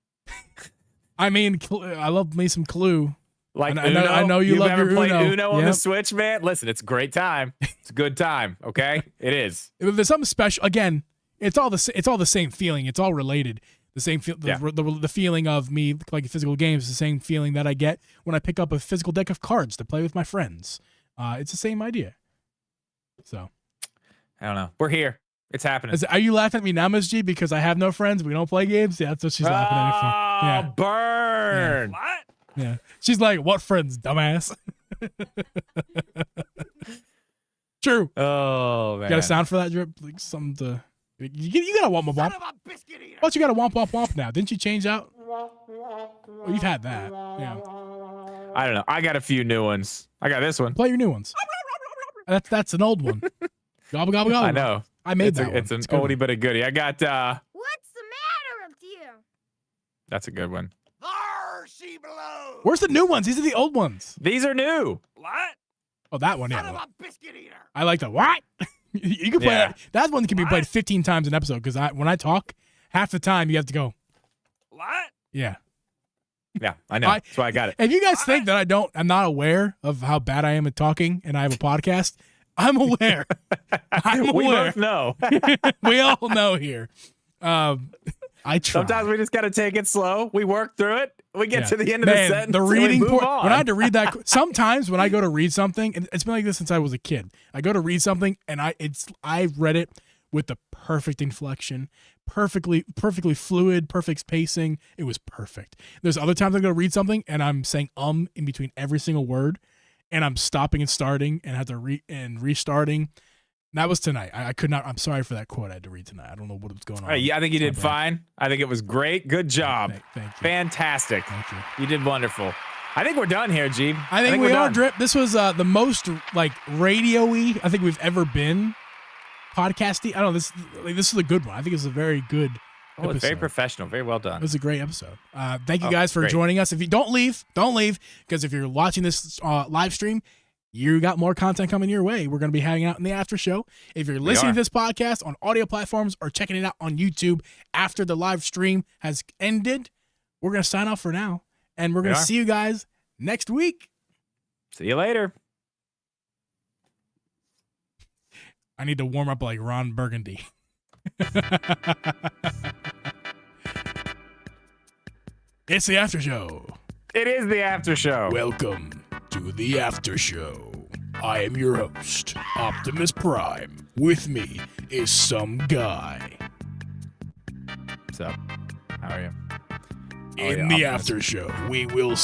I mean, I love me some Clue. Like I know you love your played Uno on the Switch, man. Listen, it's a great time. It's a good time. Okay, it is. There's something special. Again, it's all the same feeling. It's all related. The same the feeling of me playing physical games is the same feeling that I get when I pick up a physical deck of cards to play with my friends. It's the same idea. So, I don't know. We're here. It's happening. Are you laughing at me now, Ms. G, because I have no friends? We don't play games? Yeah, that's what she's laughing at me for. Yeah. Burn. Yeah. What? Yeah. She's like, what friends, dumbass? True. Oh, man. You got a sound for that, Drip? Like something to... You got a womp womp. But you got a womp womp womp now. Didn't you change out? Well, you've had that. Yeah. I don't know. I got a few new ones. I got this one. Play your new ones. That's an old one. Gobble gobble gobble. I know. I made that one. It's an oldie but a goodie. I got What's the matter with you? That's a good one. There she blows. Where's the new ones? These are the old ones. These are new. What? Oh, that one, Son yeah. of a biscuit eater. I like the what? You can play that. That one can be played 15 times an episode because when I talk, half the time you have to go. What? Yeah. Yeah, I know. That's why I got it. If you guys think that I'm not aware of how bad I am at talking and I have a podcast, I'm aware. We both know. We all know here. I try. Sometimes we just got to take it slow. We work through it. We get to the end of the sentence. The reading and we move on. when I had to read that, sometimes when I go to read something, and it's been like this since I was a kid. I go to read something, and I read it with the perfect inflection, perfectly fluid, perfect pacing. It was perfect. There's other times I go to read something, and I'm saying in between every single word, and I'm stopping and starting, and have to restarting. That was tonight. I could not. I'm sorry for that quote I had to read tonight. I don't know what was going on. Yeah, I think you did fine. I think it was great. Good job. Thank you. Fantastic. Thank you. You did wonderful. I think we're done here, G. I think we are, Drip. This was the most like radio-y I think we've ever been. Podcasty. I don't know. This is a good one. I think it's a very good episode. It's very professional. Very well done. It was a great episode. Thank you guys for joining us. If you don't leave, because if you're watching this live stream, you got more content coming your way. We're going to be hanging out in the after show. If you're listening to this podcast on audio platforms or checking it out on YouTube after the live stream has ended, we're going to sign off for now. And we're going to see you guys next week. See you later. I need to warm up like Ron Burgundy. It's the after show. It is the after show. Welcome to the after show. I am your host, Optimus Prime. With me is some guy. What's up? How are you? In the after show, we will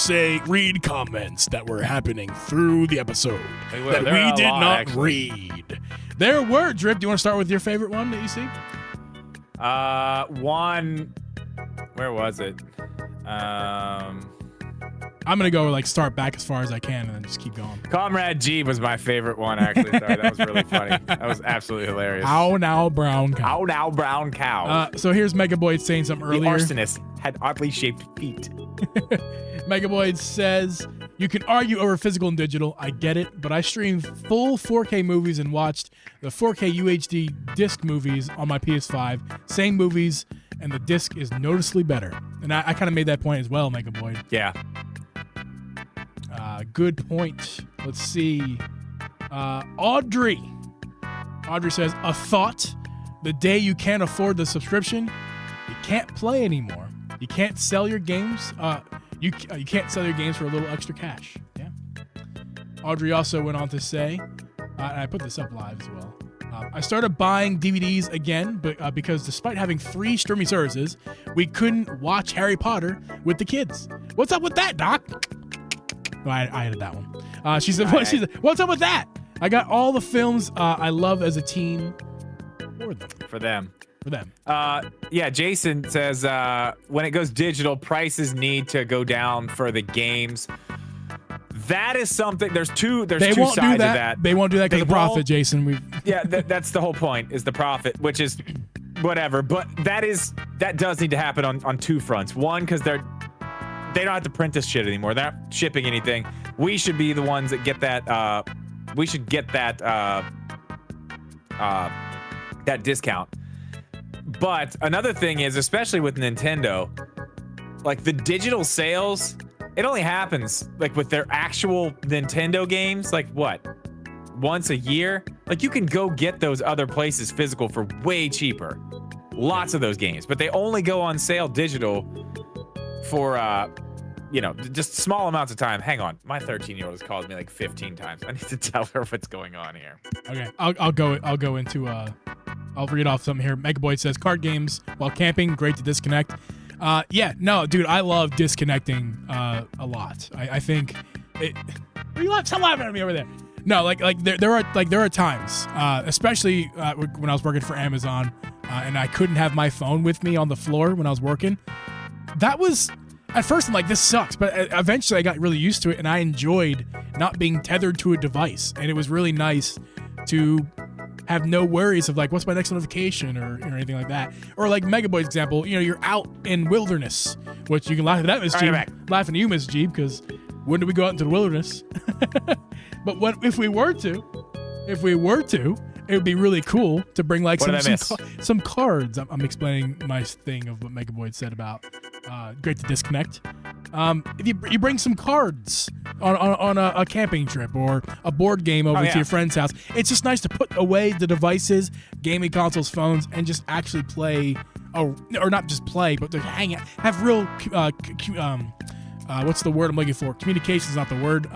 read comments that were happening through the episode that we did not read. There were, Drip. Do you want to start with your favorite one that you see? One. Where was it? I'm gonna go start back as far as I can and then just keep going. Comrade G was my favorite one, actually. Sorry, that was really funny. That was absolutely hilarious. Ow now, brown cow. Ow now, brown cow. So here's Megaboyd saying something earlier. The arsonist had oddly shaped feet. Megaboyd says, you can argue over physical and digital. I get it, but I streamed full 4K movies and watched the 4K UHD disc movies on my PS5. Same movies, and the disc is noticeably better. And I kind of made that point as well, Megaboyd. Yeah. Good point. Let's see. Audrey says, a thought. The day you can't afford the subscription, you can't play anymore. You can't sell your games. You can't sell your games for a little extra cash. Yeah. Audrey also went on to say, and I put this up live as well. I started buying DVDs again, but because despite having 3 streaming services, we couldn't watch Harry Potter with the kids. What's up with that, Doc? Oh, I added that one. She said, "What's up with that? I got all the films I love as a teen for them." For them. Yeah, Jason says when it goes digital, prices need to go down for the games. That is something. There's two sides of that. They won't do that because of profit, Jason. Yeah, that's the whole point, is the profit, which is whatever. But that does need to happen on 2 fronts. One, because they don't have to print this shit anymore. They're not shipping anything. We should be the ones that get that. We should get that that discount. But another thing is, especially with Nintendo, like the digital sales, it only happens like with their actual Nintendo games, like what? Once a year? Like you can go get those other places physical for way cheaper. Lots of those games, but they only go on sale digital for just small amounts of time. Hang on, my 13-year-old has called me like 15 times. I need to tell her what's going on here. Okay, I'll go into I'll read off something here. Megaboy says card games while camping, great to disconnect. Yeah, no, dude, I love disconnecting a lot. I think it. Stop laughing at me over there. No, like there are times, especially when I was working for Amazon, and I couldn't have my phone with me on the floor when I was working. That was. At first, I'm like, this sucks, but eventually I got really used to it, and I enjoyed not being tethered to a device, and it was really nice to have no worries of like, what's my next notification or anything like that. Or like Megaboy's example, you're out in wilderness, which you can laugh at that, Miss Jeeb. Laughing at you, Miss Jeeb, because when do we go out into the wilderness? But if we were to, it would be really cool to bring like some cards. I'm explaining my thing of what Megaboy said about great to disconnect. If you bring some cards on a camping trip or a board game over to your friend's house, it's just nice to put away the devices, gaming consoles, phones, and just actually play, or not just play, but to hang out, have real what's the word I'm looking for? Communication is not the word.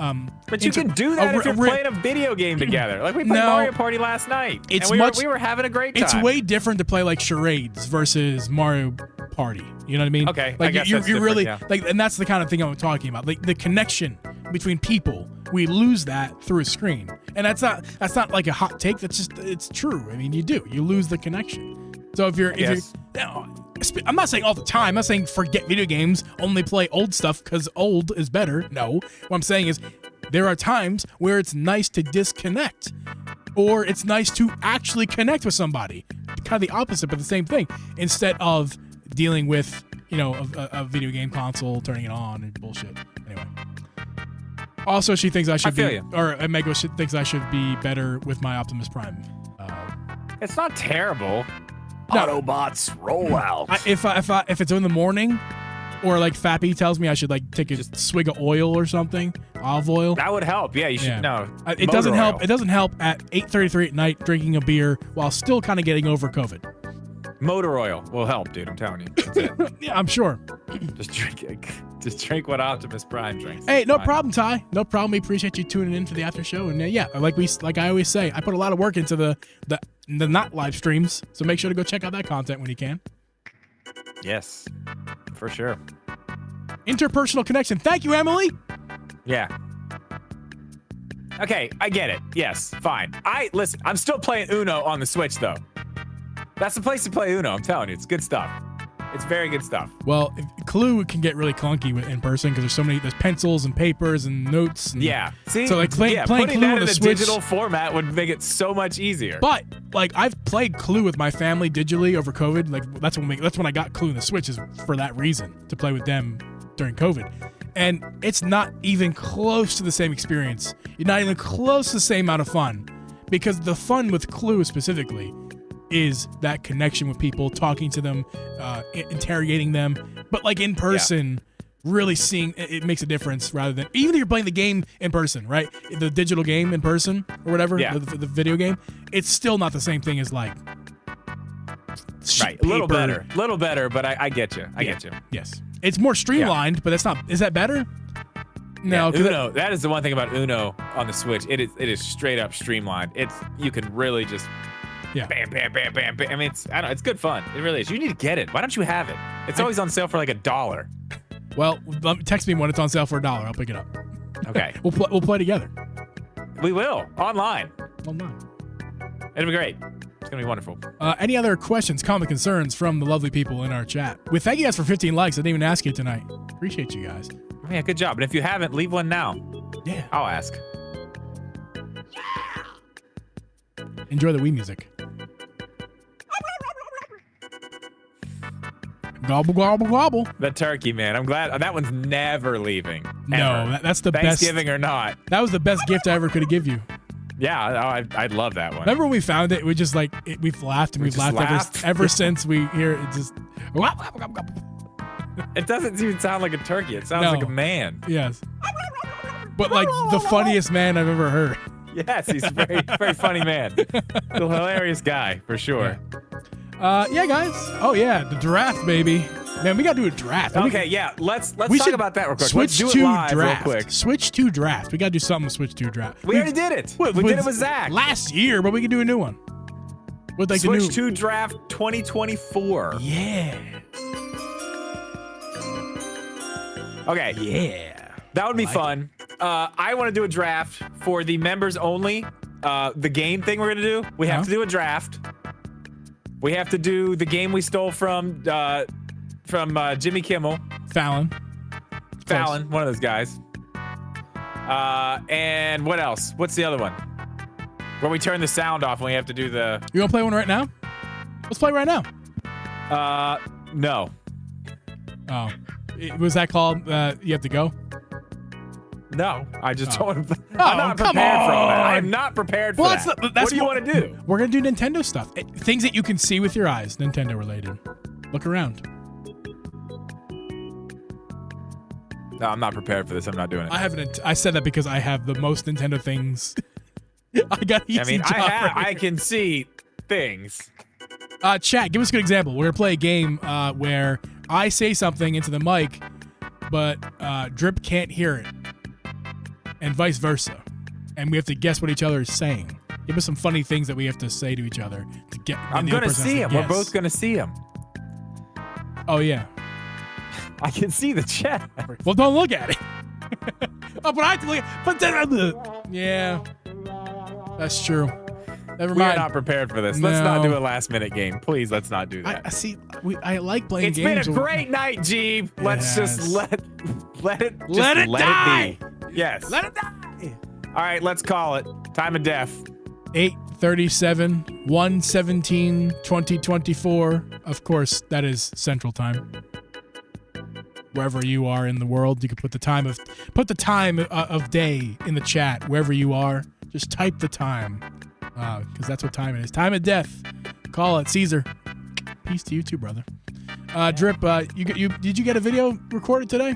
But you can do that if you're playing a video game together. Like we played Mario Party last night. We were having a great time. It's way different to play like charades versus Mario Party. You know what I mean? Okay. Like I guess you're really yeah. like, and that's the kind of thing I'm talking about. Like the connection between people, we lose that through a screen, and that's not like a hot take. It's true. I mean, you lose the connection. So if you're I'm not saying all the time. I'm not saying forget video games, only play old stuff because old is better. No. What I'm saying is there are times where it's nice to disconnect, or it's nice to actually connect with somebody. Kind of the opposite, but the same thing. Instead of dealing with, a video game console, turning it on and bullshit. Anyway. Also, she thinks I should Mega thinks I should be better with my Optimus Prime. It's not terrible. No. Autobots roll out. If it's in the morning, or like Fappy tells me I should like take a swig of oil or something, olive oil. That would help. Yeah, you should know. It doesn't help. It doesn't help at 8:33 at night drinking a beer while still kind of getting over COVID. Motor oil will help, dude. I'm telling you. That's it. Yeah, I'm sure. Just drink what Optimus Prime drinks. Hey, no problem, Ty. No problem. We appreciate you tuning in for the after show. And like I always say, I put a lot of work into the not live streams. So make sure to go check out that content when you can. Yes, for sure. Interpersonal connection. Thank you, Emily. Yeah. Okay, I get it. Yes, fine. Listen, I'm still playing Uno on the Switch, though. That's the place to play Uno. I'm telling you, it's good stuff. It's very good stuff. Well, Clue can get really clunky in person because there's pencils and papers and notes. And, yeah. See, so like playing Clue that on the in a Switch, digital format would make it so much easier. But like I've played Clue with my family digitally over COVID. Like that's when I got Clue on the Switch, is for that reason, to play with them during COVID. And it's not even close to the same experience. You're not even close to the same amount of fun, because the fun with Clue specifically is that connection with people, talking to them, interrogating them. But like in person, really seeing it makes a difference, rather than even if you're playing the game in person, right? The digital game in person or whatever, the video game, it's still not the same thing as like right. A little better, but I get you. I get you. Yes. It's more streamlined, but that's not. Is that better? No, Uno. That is the one thing about Uno on the Switch. It is straight up streamlined. You can really just Yeah. Bam, bam, bam, bam, bam. I mean, I don't know. It's good fun. It really is. You need to get it. Why don't you have it? It's always on sale for like $1. Well, text me when it's on sale for $1. I'll pick it up. Okay. We'll play together. We will. Online. Online. It'll be great. It's going to be wonderful. Any other questions, comment, concerns from the lovely people in our chat? We thank you guys for 15 likes. I didn't even ask you tonight. Appreciate you guys. Yeah, good job. And if you haven't, leave one now. Yeah. I'll ask. Enjoy the Wii music. Gobble, gobble, gobble. The turkey, man. I'm glad. That one's never leaving. No, ever. that's the best. Thanksgiving or not. That was the best gift I ever could have give you. Yeah, I'd love that one. Remember when we found it? We just like, we've laughed and we've laughed ever since we hear it. Just. It doesn't even sound like a turkey. It sounds like a man. Yes. But like the funniest man I've ever heard. Yes, he's a very, very funny man. A hilarious guy, for sure. Yeah, guys. Oh, yeah, the draft, baby. Man, we got to do a draft. Okay, yeah, let's talk about that real quick. Switch let's do it live draft. real quick. Switch to draft. We got to do something with Switch to draft. We already did it. We did it with Zach. Last year, but we can do a new one. With like Switch to draft 2024. Yeah. Okay. Yeah. That would be fun. I want to do a draft for the members only. The game thing we're going to do. We have to do a draft. We have to do the game we stole from Jimmy Kimmel. Fallon, one of those guys. And what else? What's the other one? Where we turn the sound off when we have to do the... You want to play one right now? Let's play right now. No. Oh. Was that called You Have to Go? No, I just told him. Oh, I'm not come prepared for all that. on. I'm not prepared for that. What do you want to do? We're going to do Nintendo stuff. Things that you can see with your eyes, Nintendo related. Look around. No, I'm not prepared for this. I'm not doing it. I said that because I have the most Nintendo things. I got easy job right I can see things. Chat, give us a good example. We're going to play a game where I say something into the mic, but Drip can't hear it. And vice versa. And we have to guess what each other is saying. Give us some funny things that we have to say to each other to get. I'm going to see him. We're both going to see him. Oh, yeah. I can see the chat. Well, don't look at it. Oh, but I have to look at yeah. That's true. Never mind. We're not prepared for this. Let's not do a last-minute game. Please, let's not do that. I see. I like playing it's games. It's been a great night, Jeeb. Let's just let it die. Be. Yes. Let it die. All right, let's call it. Time of death. 8:37, 1:17, 2024. Of course, that is Central Time. Wherever you are in the world, you can put the time of day in the chat. Wherever you are, just type the time, because that's what time it is. Time of death. Call it. Caesar. Peace to you too, brother. Drip, did you get a video recorded today?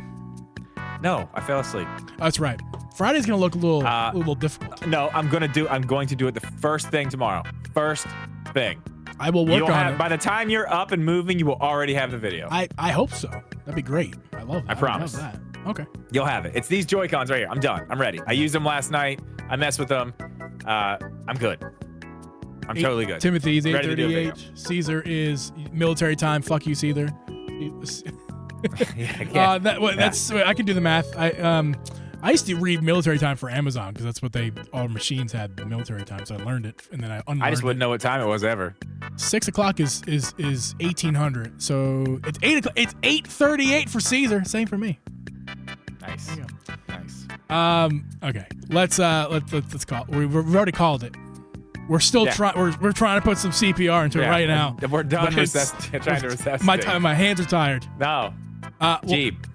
No, I fell asleep. That's right. Friday's gonna look a little difficult. No, I'm going to do it the first thing tomorrow. First thing. I will work on it. By the time you're up and moving, you will already have the video. I hope so. That'd be great. I love that. I promise. love that. Okay. You'll have it. It's these Joy-Cons right here. I'm done. I'm ready. I used them last night. I messed with them. I'm good. I'm totally good. Timothy's 8:38. Caesar is military time. Fuck you, Caesar. That's I can do the math. I used to read military time for Amazon because that's what all machines had military time. So I learned it and then I unlearned it. I just wouldn't know what time it was ever. 6 o'clock is 1800. So it's 8 o'clock. It's 8:38 for Caesar. Same for me. Nice. Nice. Okay. Let's call. We've already called it. We're still trying. We're trying to put some CPR into it right now. We're done trying to resuscitate. My hands are tired. No. Jeep.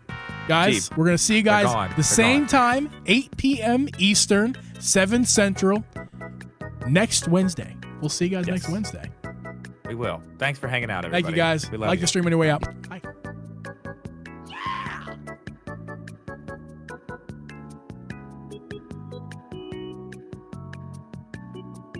Guys, we're going to see you guys the same time, 8 p.m. Eastern, 7 Central, next Wednesday. We'll see you guys next Wednesday. We will. Thanks for hanging out, everybody. Thank you, guys. We love like you. the stream on your way out. Bye.